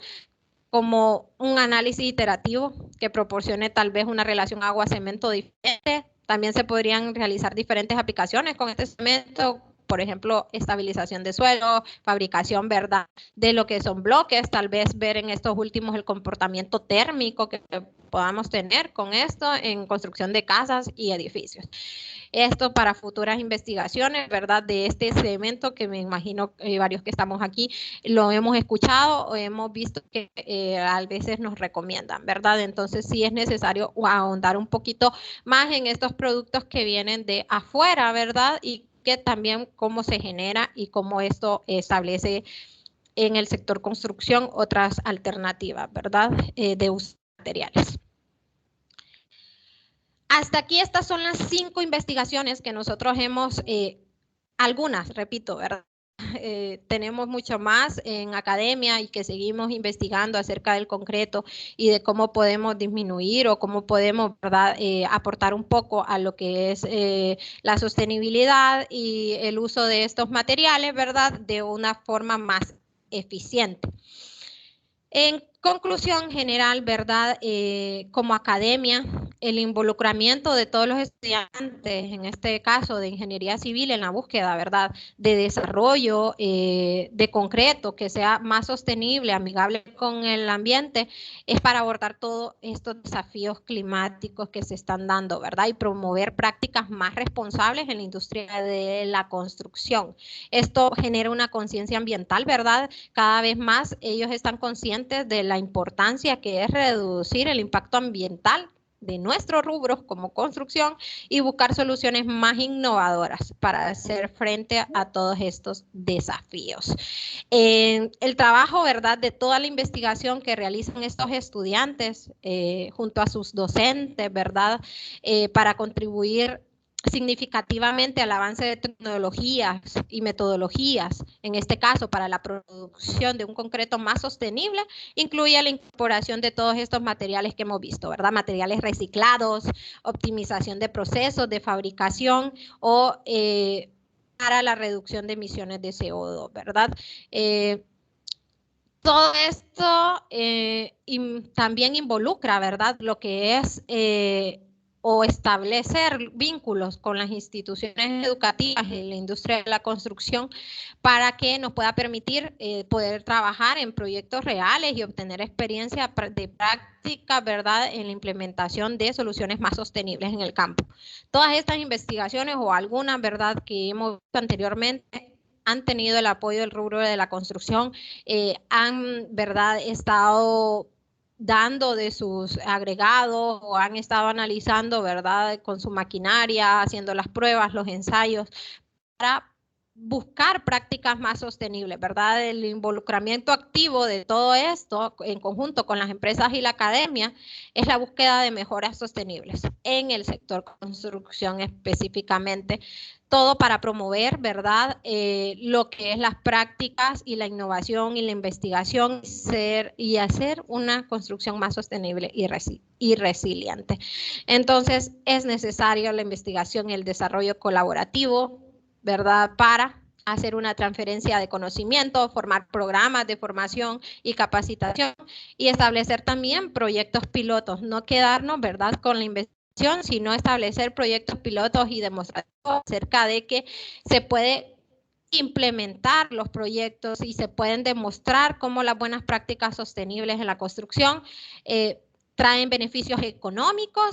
como un análisis iterativo que proporcione tal vez una relación agua-cemento diferente. También se podrían realizar diferentes aplicaciones con este cemento, por ejemplo, estabilización de suelo, fabricación, ¿verdad?, de lo que son bloques, tal vez ver en estos últimos el comportamiento térmico que podamos tener con esto en construcción de casas y edificios. Esto para futuras investigaciones, ¿verdad?, de este cemento que me imagino varios que estamos aquí lo hemos escuchado o hemos visto que a veces nos recomiendan, ¿verdad? Entonces sí es necesario ahondar un poquito más en estos productos que vienen de afuera, ¿verdad? Y que también cómo se genera y cómo esto establece en el sector construcción otras alternativas, ¿verdad?, de uso de materiales. Hasta aquí estas son las 5 investigaciones que nosotros hemos, algunas, repito, ¿verdad? Tenemos mucho más en academia y que seguimos investigando acerca del concreto y de cómo podemos disminuir o cómo podemos, ¿verdad?, aportar un poco a lo que es la sostenibilidad y el uso de estos materiales, ¿verdad?, de una forma más eficiente. En conclusión general, ¿verdad?, como academia, el involucramiento de todos los estudiantes, en este caso de ingeniería civil, en la búsqueda, ¿verdad?, de desarrollo de concreto que sea más sostenible, amigable con el ambiente, es para abordar todos estos desafíos climáticos que se están dando, ¿verdad?, y promover prácticas más responsables en la industria de la construcción. Esto genera una conciencia ambiental, ¿verdad? Cada vez más ellos están conscientes de la importancia que es reducir el impacto ambiental de nuestros rubros como construcción y buscar soluciones más innovadoras para hacer frente a todos estos desafíos. El trabajo, ¿verdad?, de toda la investigación que realizan estos estudiantes junto a sus docentes, ¿verdad?, para contribuir significativamente al avance de tecnologías y metodologías, en este caso para la producción de un concreto más sostenible, incluye la incorporación de todos estos materiales que hemos visto, ¿verdad? Materiales reciclados, optimización de procesos de fabricación o para la reducción de emisiones de CO2, ¿verdad? Todo esto también involucra, ¿verdad?, lo que es o establecer vínculos con las instituciones educativas en la industria de la construcción para que nos pueda permitir poder trabajar en proyectos reales y obtener experiencia de práctica, ¿verdad?, en la implementación de soluciones más sostenibles en el campo. Todas estas investigaciones o algunas, ¿verdad?, que hemos visto anteriormente han tenido el apoyo del rubro de la construcción, han, ¿verdad?, estado dando de sus agregados o han estado analizando, ¿verdad?, con su maquinaria, haciendo las pruebas, los ensayos, para buscar prácticas más sostenibles, ¿verdad? El involucramiento activo de todo esto en conjunto con las empresas y la academia es la búsqueda de mejoras sostenibles en el sector construcción específicamente. Todo para promover, ¿verdad? Lo que es las prácticas y la innovación y la investigación y hacer una construcción más sostenible y resiliente. Entonces, es necesario la investigación y el desarrollo colaborativo, ¿verdad? Para hacer una transferencia de conocimiento, formar programas de formación y capacitación y establecer también proyectos pilotos, no quedarnos, ¿verdad?, con la investigación, sino establecer proyectos pilotos y demostrativos acerca de que se puede implementar los proyectos y se pueden demostrar cómo las buenas prácticas sostenibles en la construcción traen beneficios económicos,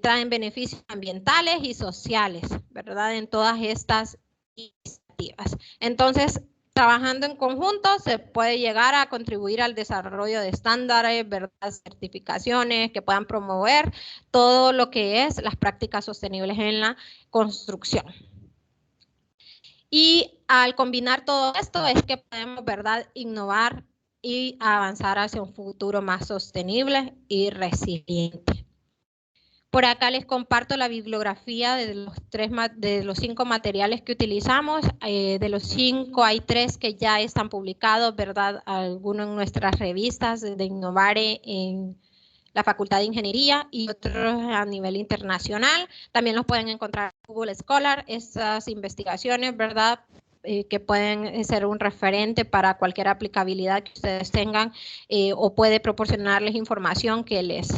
traen beneficios ambientales y sociales, ¿verdad? En todas estas iniciativas. Entonces, trabajando en conjunto se puede llegar a contribuir al desarrollo de estándares, ¿verdad? Certificaciones que puedan promover todo lo que es las prácticas sostenibles en la construcción. Y al combinar todo esto es que podemos, ¿verdad?, innovar y avanzar hacia un futuro más sostenible y resiliente. Por acá les comparto la bibliografía de los 5 materiales que utilizamos. De los 5 hay 3 que ya están publicados, ¿verdad? Algunos en nuestras revistas de Innovare en la Facultad de Ingeniería y otros a nivel internacional. También los pueden encontrar en Google Scholar, estas investigaciones, ¿verdad?, que pueden ser un referente para cualquier aplicabilidad que ustedes tengan o puede proporcionarles información que les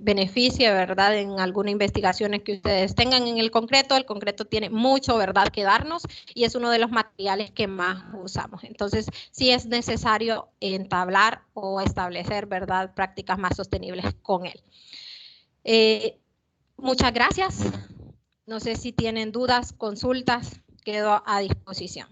beneficie, ¿verdad?, en alguna investigación que ustedes tengan en el concreto. El concreto tiene mucho, ¿verdad?, que darnos y es uno de los materiales que más usamos. Entonces, sí es necesario entablar o establecer, ¿verdad?, prácticas más sostenibles con él. Muchas gracias. No sé si tienen dudas, consultas. Quedo a disposición.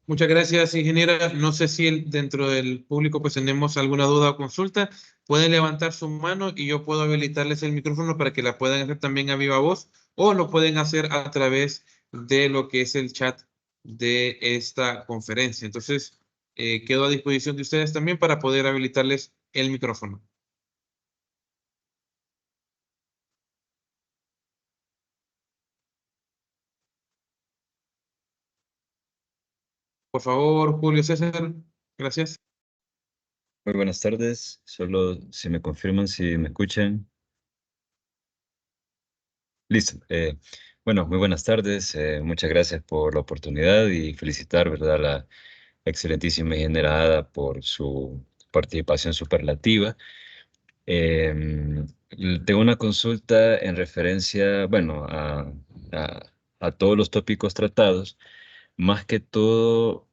Muchas gracias, ingeniera. No sé si dentro del público pues tenemos alguna duda o consulta. Pueden levantar su mano y yo puedo habilitarles el micrófono para que la puedan hacer también a viva voz o lo pueden hacer a través de lo que es el chat de esta conferencia. Entonces, quedo a disposición de ustedes también para poder habilitarles el micrófono. Por favor, Julio César. Gracias. Muy buenas tardes. Solo si me confirman, si me escuchan. Listo. Bueno, muy buenas tardes. Muchas gracias por la oportunidad y felicitar, ¿verdad?, a la excelentísima ingeniera por su participación superlativa. Tengo una consulta en referencia, bueno, a todos los tópicos tratados. Más que todo,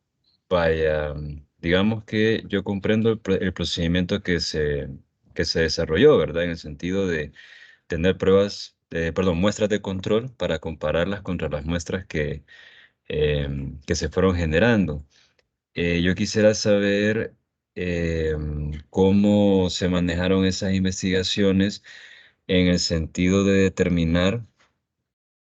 vaya, digamos que yo comprendo el procedimiento que se desarrolló, ¿verdad? En el sentido de tener muestras de control para compararlas contra las muestras que se fueron generando. Yo quisiera saber cómo se manejaron esas investigaciones en el sentido de determinar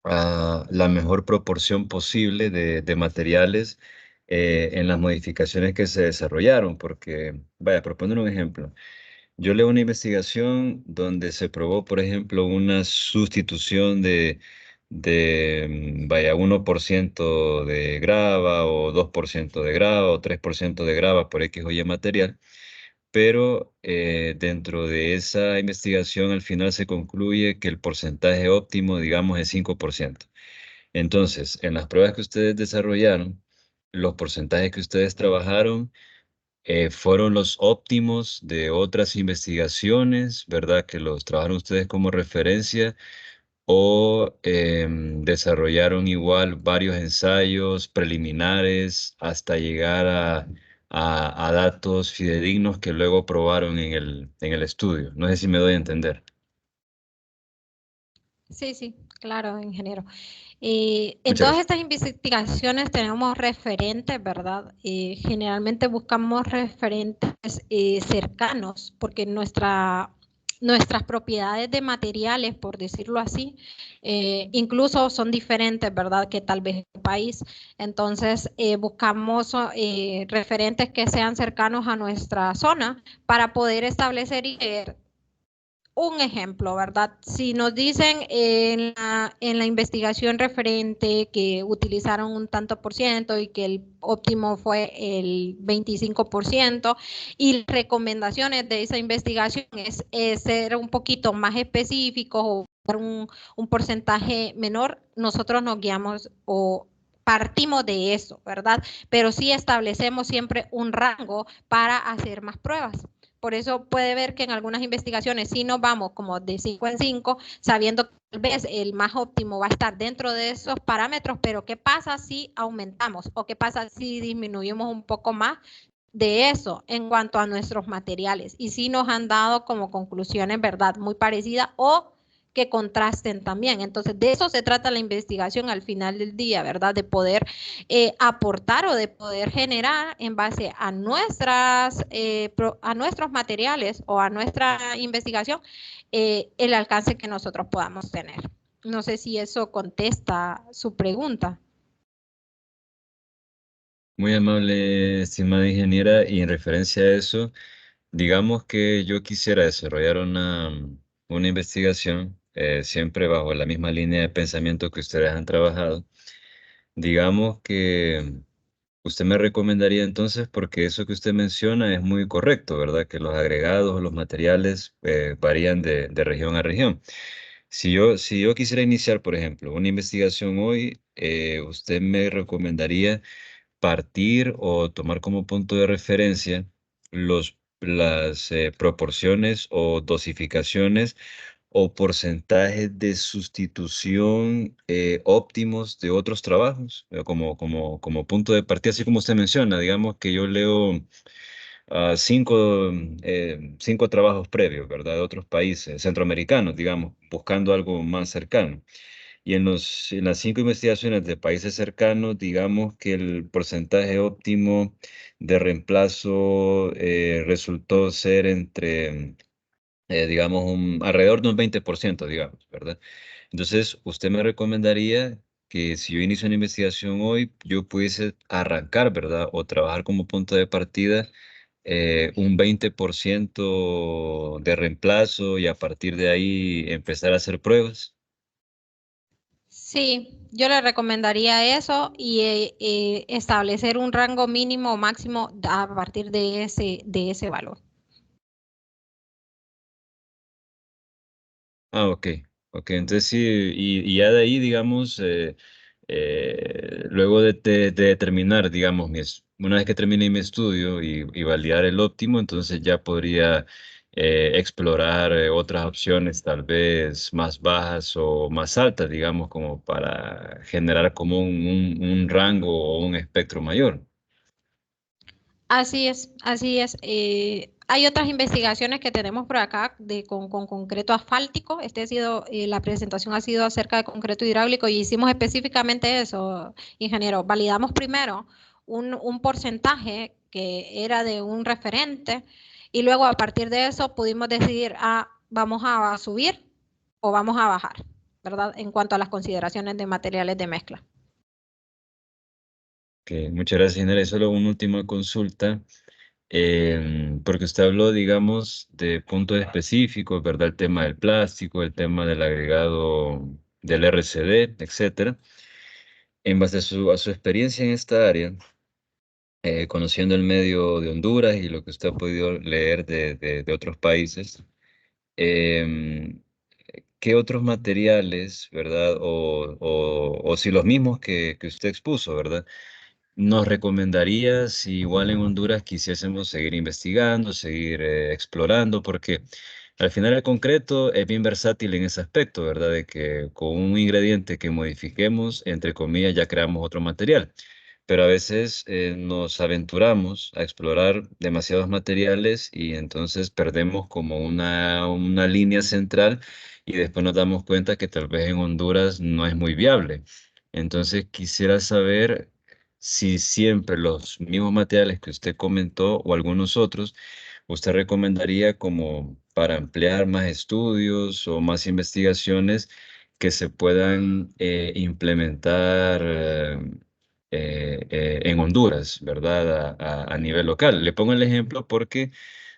la mejor proporción posible de materiales en las modificaciones que se desarrollaron, porque, vaya, proponer un ejemplo. Yo leo una investigación donde se probó, por ejemplo, una sustitución vaya, 1% de grava o 2% de grava o 3% de grava por X o Y material, pero dentro de esa investigación al final se concluye que el porcentaje óptimo, digamos, es 5%. Entonces, en las pruebas que ustedes desarrollaron, los porcentajes que ustedes trabajaron fueron los óptimos de otras investigaciones, ¿verdad?, que los trabajaron ustedes como referencia, o desarrollaron igual varios ensayos preliminares hasta llegar a datos fidedignos que luego probaron en el estudio. No sé si me doy a entender. Sí, claro, ingeniero. En Muchas todas gracias. estas investigaciones tenemos referentes, ¿verdad? Generalmente buscamos referentes cercanos porque nuestras propiedades de materiales, por decirlo así, incluso son diferentes, ¿verdad? Que tal vez el país. Entonces, buscamos referentes que sean cercanos a nuestra zona para poder establecer y ver un ejemplo, ¿verdad? Si nos dicen en la investigación referente que utilizaron un tanto por ciento y que el óptimo fue el 25% y recomendaciones de esa investigación es ser un poquito más específicos o un porcentaje menor, nosotros nos guiamos o partimos de eso, ¿verdad? Pero sí establecemos siempre un rango para hacer más pruebas. Por eso puede ver que en algunas investigaciones sí nos vamos como de 5 en 5, sabiendo que tal vez el más óptimo va a estar dentro de esos parámetros, pero ¿qué pasa si aumentamos? ¿O qué pasa si disminuimos un poco más de eso en cuanto a nuestros materiales? Y sí nos han dado como conclusiones, ¿verdad? Muy parecidas o que contrasten también. Entonces, de eso se trata la investigación al final del día, ¿verdad? De poder aportar o de poder generar en base a nuestros materiales o a nuestra investigación el alcance que nosotros podamos tener. No sé si eso contesta su pregunta. Muy amable, estimada ingeniera, y en referencia a eso, digamos que yo quisiera desarrollar una investigación, siempre bajo la misma línea de pensamiento que ustedes han trabajado. Digamos que usted me recomendaría entonces, porque eso que usted menciona es muy correcto, ¿verdad? Que los agregados o los materiales varían de región a región. Si yo quisiera iniciar, por ejemplo, una investigación hoy, usted me recomendaría partir o tomar como punto de referencia las proporciones o dosificaciones o porcentajes de sustitución óptimos de otros trabajos, como punto de partida, así como usted menciona. Digamos que yo leo cinco trabajos previos, ¿verdad? De otros países, centroamericanos, digamos, buscando algo más cercano. Y en las 5 investigaciones de países cercanos, digamos que el porcentaje óptimo de reemplazo resultó ser entre, digamos, alrededor de un 20%, digamos, ¿verdad? Entonces, usted me recomendaría que si yo inicio una investigación hoy, yo pudiese arrancar, ¿verdad? O trabajar como punto de partida un 20% de reemplazo y a partir de ahí empezar a hacer pruebas. Sí, yo le recomendaría eso y establecer un rango mínimo o máximo a partir de ese valor. Ah, ok, ok, entonces sí, y ya de ahí, digamos, luego de determinar, digamos, una vez que termine mi estudio y validar el óptimo, entonces ya podría explorar otras opciones tal vez más bajas o más altas, digamos, como para generar como un rango o un espectro mayor. Así es, así es. Hay otras investigaciones que tenemos por acá con concreto asfáltico. La presentación ha sido acerca de concreto hidráulico y hicimos específicamente eso, ingeniero. Validamos primero un porcentaje que era de un referente y luego a partir de eso pudimos decidir, vamos a subir o vamos a bajar, ¿verdad? En cuanto a las consideraciones de materiales de mezcla. Que muchas gracias, ingeniero. Y solo una última consulta. Porque usted habló, digamos, de puntos específicos, ¿verdad? El tema del plástico, el tema del agregado del RCD, etcétera. En base a su experiencia en esta área, conociendo el medio de Honduras y lo que usted ha podido leer de otros países, em, ¿qué otros materiales, ¿verdad? O si los mismos que usted expuso, ¿verdad? ¿Nos recomendaría si igual en Honduras quisiésemos seguir investigando, seguir explorando? Porque al final el concreto es bien versátil en ese aspecto, ¿verdad? De que con un ingrediente que modifiquemos, entre comillas, ya creamos otro material. Pero a veces nos aventuramos a explorar demasiados materiales y entonces perdemos como una línea central y después nos damos cuenta que tal vez en Honduras no es muy viable. Entonces quisiera saber si siempre los mismos materiales que usted comentó o algunos otros ¿usted recomendaría como para ampliar más estudios o más investigaciones que se puedan implementar en Honduras, ¿verdad? A nivel local. Le pongo el ejemplo porque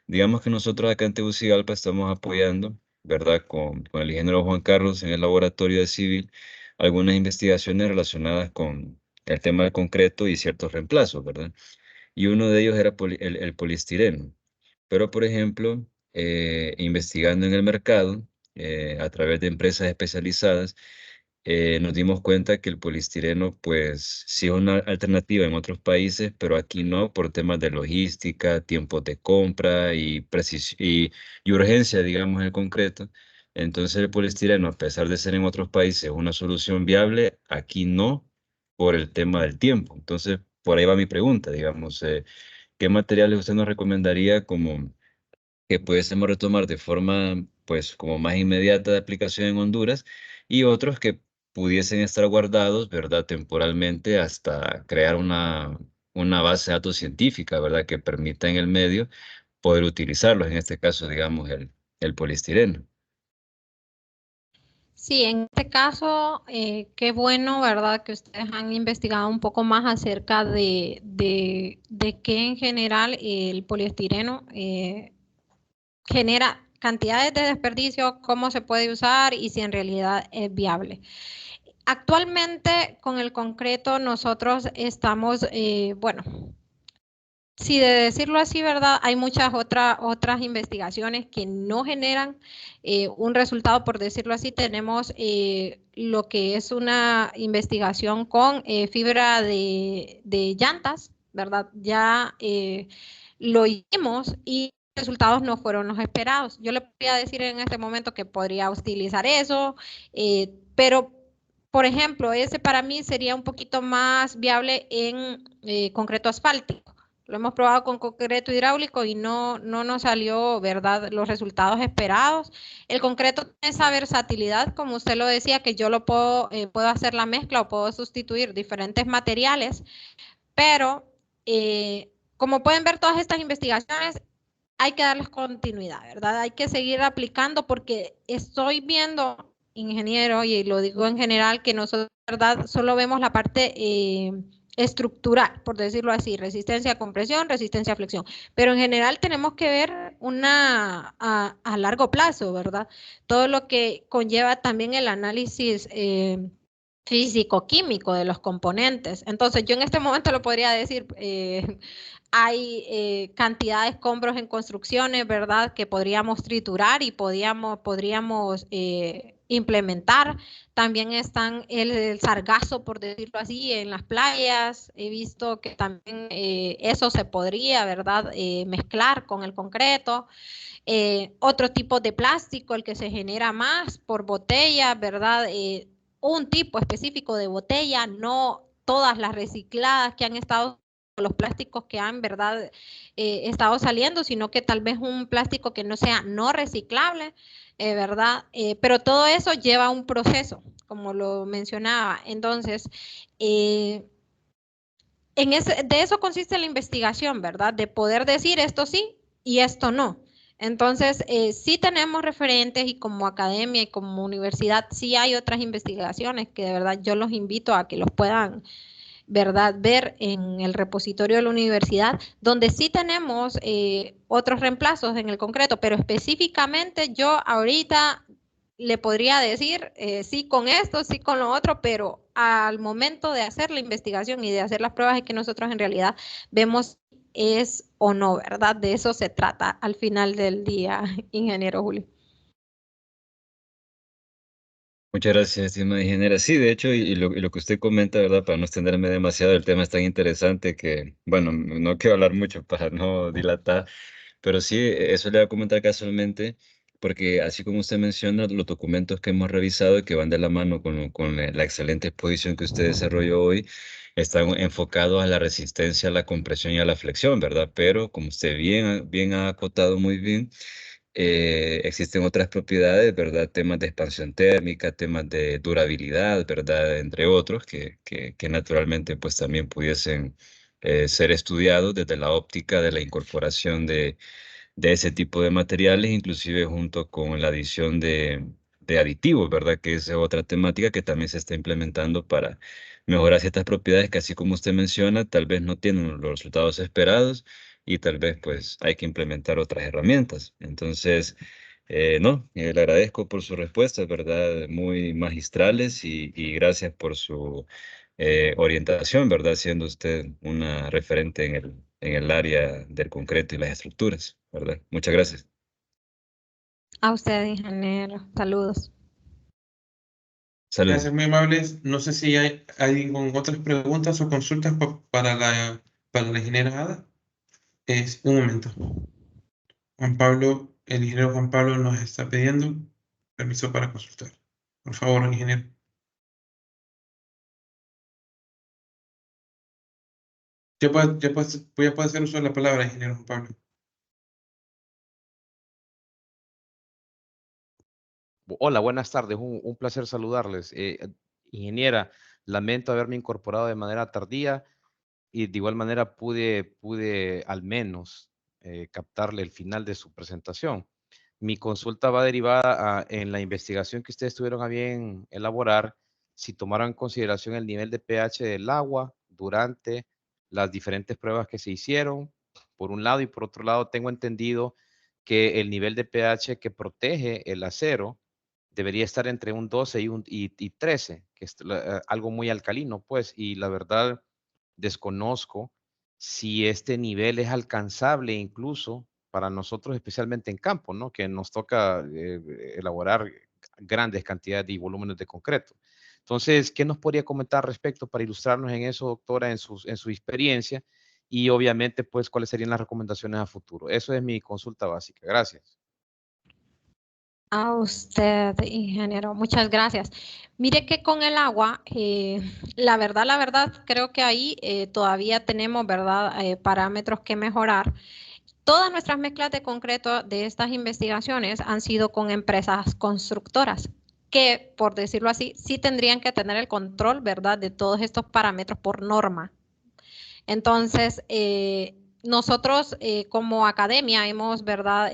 digamos que nosotros acá en Tegucigalpa estamos apoyando, ¿verdad? Con el ingeniero Juan Carlos en el laboratorio de civil, algunas investigaciones relacionadas con el tema del concreto y ciertos reemplazos, ¿verdad? Y uno de ellos era el poliestireno. Pero, por ejemplo, investigando en el mercado, a través de empresas especializadas, nos dimos cuenta que el poliestireno, pues, sí es una alternativa en otros países, pero aquí no, por temas de logística, tiempos de compra y urgencia, digamos, en el concreto. Entonces, el poliestireno, a pesar de ser en otros países una solución viable, aquí no, por el tema del tiempo. Entonces, por ahí va mi pregunta, digamos, ¿qué materiales usted nos recomendaría como que pudiésemos retomar de forma, pues, como más inmediata de aplicación en Honduras y otros que pudiesen estar guardados, ¿verdad? Temporalmente hasta crear una base de datos científica, ¿verdad? Que permita en el medio poder utilizarlos, en este caso, digamos, el poliestireno. Sí, en este caso, qué bueno, ¿verdad? Que ustedes han investigado un poco más acerca de qué en general el poliestireno genera cantidades de desperdicio, cómo se puede usar y si en realidad es viable. Actualmente con el concreto nosotros estamos, bueno, si de decirlo así, ¿verdad? Hay muchas otras investigaciones que no generan un resultado, por decirlo así. Tenemos lo que es una investigación con fibra de llantas, ¿verdad? Ya lo hicimos y los resultados no fueron los esperados. Yo le podría decir en este momento que podría utilizar eso, pero por ejemplo, ese para mí sería un poquito más viable en concreto asfáltico. Lo hemos probado con concreto hidráulico y no nos salió, ¿verdad?, los resultados esperados. El concreto tiene esa versatilidad, como usted lo decía, que yo lo puedo hacer la mezcla o puedo sustituir diferentes materiales, pero como pueden ver todas estas investigaciones, hay que darles continuidad, ¿verdad? Hay que seguir aplicando porque estoy viendo, ingeniero, y lo digo en general, que nosotros, ¿verdad?, solo vemos la parte estructural, por decirlo así, resistencia a compresión, resistencia a flexión, pero en general tenemos que ver a largo plazo, ¿verdad? Todo lo que conlleva también el análisis físico-químico de los componentes. Entonces, yo en este momento lo podría decir, hay cantidad de escombros en construcciones, ¿verdad?, que podríamos triturar y podríamos implementar. También están el sargazo, por decirlo así, en las playas. He visto que también eso se podría, ¿verdad?, mezclar con el concreto. Otro tipo de plástico, el que se genera más por botella, ¿verdad? Un tipo específico de botella, no todas las recicladas que han estado, los plásticos que han, ¿verdad?, estado saliendo, sino que tal vez un plástico que no sea no reciclable, ¿verdad? Pero todo eso lleva un proceso, como lo mencionaba. Entonces, de eso consiste la investigación, ¿verdad? De poder decir esto sí y esto no. Entonces, sí tenemos referentes y como academia y como universidad, sí hay otras investigaciones que de verdad yo los invito a que los puedan, ¿verdad?, ver en el repositorio de la universidad, donde sí tenemos otros reemplazos en el concreto, pero específicamente yo ahorita le podría decir sí con esto, sí con lo otro, pero al momento de hacer la investigación y de hacer las pruebas es que nosotros en realidad vemos es o no, ¿verdad? De eso se trata al final del día, ingeniero Julio. Muchas gracias, estimada ingeniera. Sí, de hecho, y lo que usted comenta, ¿verdad? Para no extenderme demasiado, el tema es tan interesante que, bueno, no quiero hablar mucho para no dilatar, pero sí, eso le voy a comentar casualmente, porque así como usted menciona, los documentos que hemos revisado y que van de la mano con la excelente exposición que usted desarrolló hoy, están enfocados a la resistencia, a la compresión y a la flexión, ¿verdad? Pero como usted bien ha acotado muy bien, existen otras propiedades, ¿verdad? Temas de expansión térmica, temas de durabilidad, ¿verdad? Entre otros, que naturalmente pues también pudiesen ser estudiados desde la óptica de la incorporación de ese tipo de materiales, inclusive junto con la adición de aditivos, ¿verdad? Que es otra temática que también se está implementando para mejorar ciertas propiedades que, así como usted menciona, tal vez no tienen los resultados esperados y tal vez pues hay que implementar otras herramientas. Entonces, no, le agradezco por sus respuestas, ¿verdad? Muy magistrales y gracias por su orientación, ¿verdad? Siendo usted una referente en el área del concreto y las estructuras, ¿verdad? Muchas gracias. A usted, ingeniero. Saludos. Saludos. Gracias, muy amables. No sé si hay alguien con otras preguntas o consultas para la ingeniera Ada. Es un momento. Juan Pablo, el ingeniero Juan Pablo nos está pidiendo permiso para consultar. Por favor, ingeniero. Voy a poder hacer uso de la palabra, ingeniero Juan Pablo. Hola, buenas tardes. Un placer saludarles. Ingeniera, lamento haberme incorporado de manera tardía y de igual manera pude al menos captarle el final de su presentación. Mi consulta va derivada en la investigación que ustedes tuvieron a bien elaborar, si tomaron en consideración el nivel de pH del agua durante las diferentes pruebas que se hicieron, por un lado, y por otro lado, tengo entendido que el nivel de pH que protege el acero debería estar entre un 12 y 13, que es algo muy alcalino, pues, y la verdad desconozco si este nivel es alcanzable incluso para nosotros, especialmente en campo, ¿no? Que nos toca elaborar grandes cantidades y volúmenes de concreto. Entonces, ¿qué nos podría comentar al respecto para ilustrarnos en eso, doctora, en su experiencia? Y obviamente, pues, ¿cuáles serían las recomendaciones a futuro? Eso es mi consulta básica. Gracias. A usted, ingeniero, muchas gracias. Mire que con el agua, la verdad, creo que ahí todavía tenemos, ¿verdad?, parámetros que mejorar. Todas nuestras mezclas de concreto de estas investigaciones han sido con empresas constructoras, que, por decirlo así, sí tendrían que tener el control, ¿verdad?, de todos estos parámetros por norma. Entonces, nosotros como academia hemos, ¿verdad?,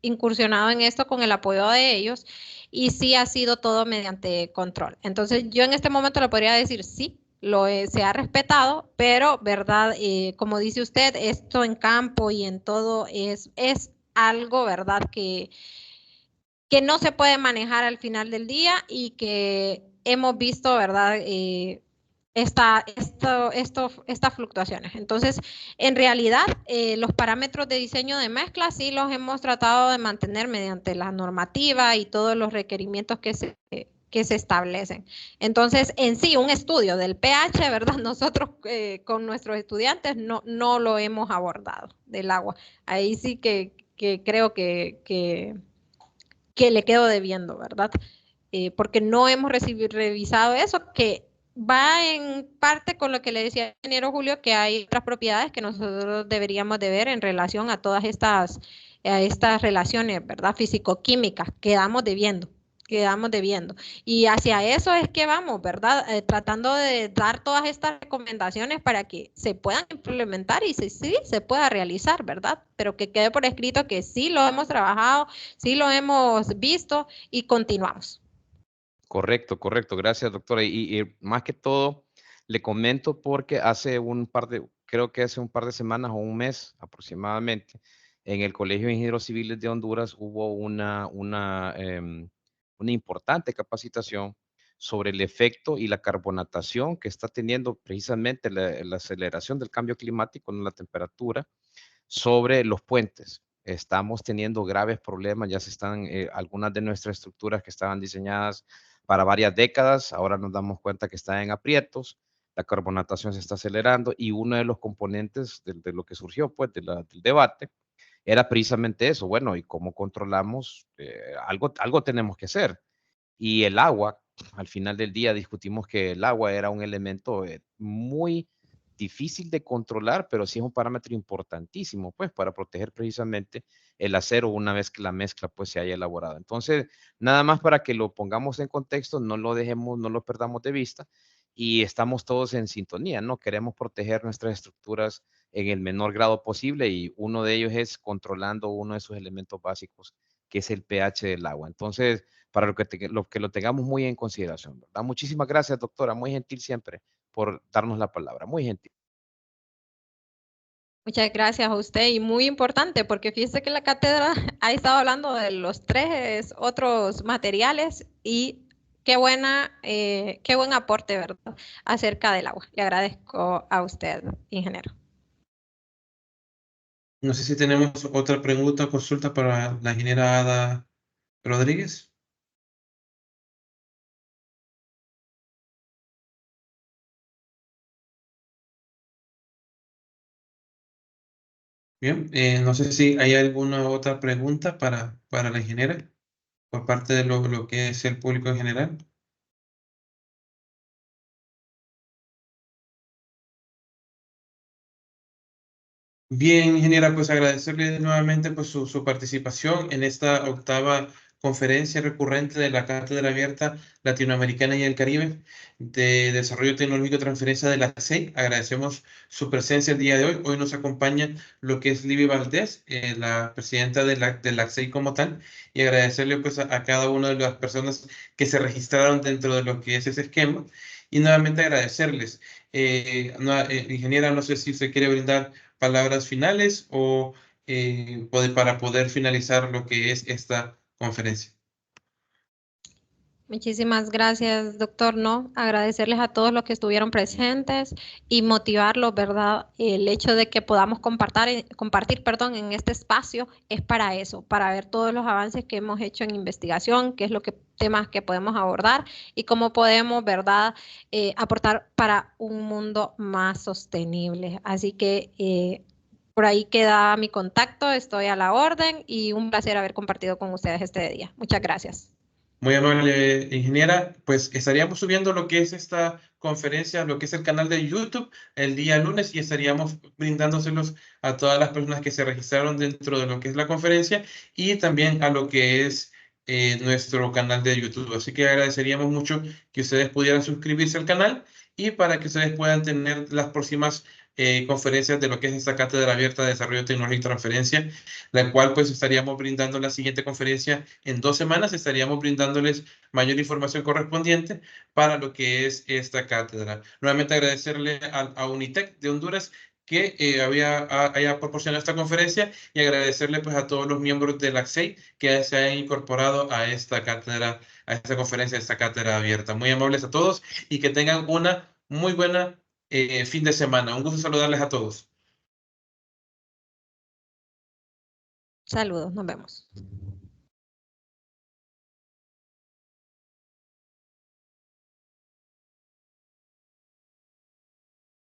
incursionado en esto con el apoyo de ellos y sí ha sido todo mediante control. Entonces, yo en este momento le podría decir sí, se ha respetado, pero, ¿verdad?, como dice usted, esto en campo y en todo es algo, ¿verdad?, que no se puede manejar al final del día y que hemos visto, ¿verdad?, estas fluctuaciones. Entonces, en realidad, los parámetros de diseño de mezcla sí los hemos tratado de mantener mediante la normativa y todos los requerimientos que se establecen. Entonces, en sí, un estudio del pH, ¿verdad? Nosotros con nuestros estudiantes no lo hemos abordado del agua. Ahí sí que creo que le quedo debiendo, ¿verdad? Porque no hemos revisado eso, que va en parte con lo que le decía el ingeniero Julio, que hay otras propiedades que nosotros deberíamos de ver en relación a todas estas relaciones, ¿verdad? Físico-químicas, quedamos debiendo. Y hacia eso es que vamos, ¿verdad? Tratando de dar todas estas recomendaciones para que se puedan implementar y sí se pueda realizar, ¿verdad? Pero que quede por escrito que sí lo hemos trabajado, sí lo hemos visto y continuamos. Correcto, correcto. Gracias, doctora. Y más que todo, le comento porque creo que hace un par de semanas o un mes aproximadamente, en el Colegio de Ingenieros Civiles de Honduras hubo una importante capacitación sobre el efecto y la carbonatación que está teniendo precisamente la aceleración del cambio climático en la temperatura sobre los puentes. Estamos teniendo graves problemas, ya se están algunas de nuestras estructuras que estaban diseñadas para varias décadas, ahora nos damos cuenta que están en aprietos, la carbonatación se está acelerando y uno de los componentes de lo que surgió pues del debate era precisamente eso, bueno, ¿y cómo controlamos? Algo tenemos que hacer. Y el agua, al final del día discutimos que el agua era un elemento muy difícil de controlar, pero sí es un parámetro importantísimo, pues, para proteger precisamente el acero una vez que la mezcla, pues, se haya elaborado. Entonces, nada más para que lo pongamos en contexto, no lo dejemos, no lo perdamos de vista y estamos todos en sintonía, ¿no? Queremos proteger nuestras estructuras en el menor grado posible y uno de ellos es controlando uno de sus elementos básicos, que es el pH del agua. Entonces, para lo que lo tengamos muy en consideración, ¿verdad? Muchísimas gracias, doctora, muy gentil siempre por darnos la palabra, muy gentil. Muchas gracias a usted y muy importante porque fíjese que la cátedra ha estado hablando de los 3 otros materiales y qué buen aporte, ¿verdad? Acerca del agua. Le agradezco a usted, ingeniero. No sé si tenemos otra pregunta o consulta para la ingeniera Ada Rodríguez. Bien, no sé si hay alguna otra pregunta para la ingeniera por parte de lo que es el público en general. Bien, ingeniera, pues agradecerle nuevamente pues, su participación en esta 8ª conferencia recurrente de la Cátedra Abierta Latinoamericana y el Caribe de Desarrollo Tecnológico y Transferencia de la CEI. Agradecemos su presencia el día de hoy. Hoy nos acompaña lo que es Libby Valdés, la presidenta de la CEI como tal, y agradecerle pues a cada una de las personas que se registraron dentro de lo que es ese esquema. Y nuevamente agradecerles. Ingeniera, no sé si usted quiere brindar palabras finales o para poder finalizar lo que es esta conferencia. Muchísimas gracias, doctor. No, agradecerles a todos los que estuvieron presentes y motivarlos, ¿verdad? El hecho de que podamos compartir, en este espacio es para eso, para ver todos los avances que hemos hecho en investigación, qué es lo que temas que podemos abordar y cómo podemos, ¿verdad? Aportar para un mundo más sostenible. Así que por ahí queda mi contacto, estoy a la orden y un placer haber compartido con ustedes este día. Muchas gracias. Muy amable, ingeniera. Pues estaríamos subiendo lo que es esta conferencia, lo que es el canal de YouTube el día lunes y estaríamos brindándoselos a todas las personas que se registraron dentro de lo que es la conferencia y también a lo que es nuestro canal de YouTube. Así que agradeceríamos mucho que ustedes pudieran suscribirse al canal y para que ustedes puedan tener las próximas conferencias de lo que es esta Cátedra Abierta de Desarrollo Tecnológico y Transferencia, la cual pues estaríamos brindando la siguiente conferencia en 2 semanas, estaríamos brindándoles mayor información correspondiente para lo que es esta cátedra. Nuevamente agradecerle a Unitec de Honduras que haya proporcionado esta conferencia y agradecerle pues a todos los miembros de la CEI que se hayan incorporado a esta cátedra, a esta conferencia, a esta cátedra abierta. Muy amables a todos y que tengan una muy buena fin de semana. Un gusto saludarles a todos. Saludos, nos vemos.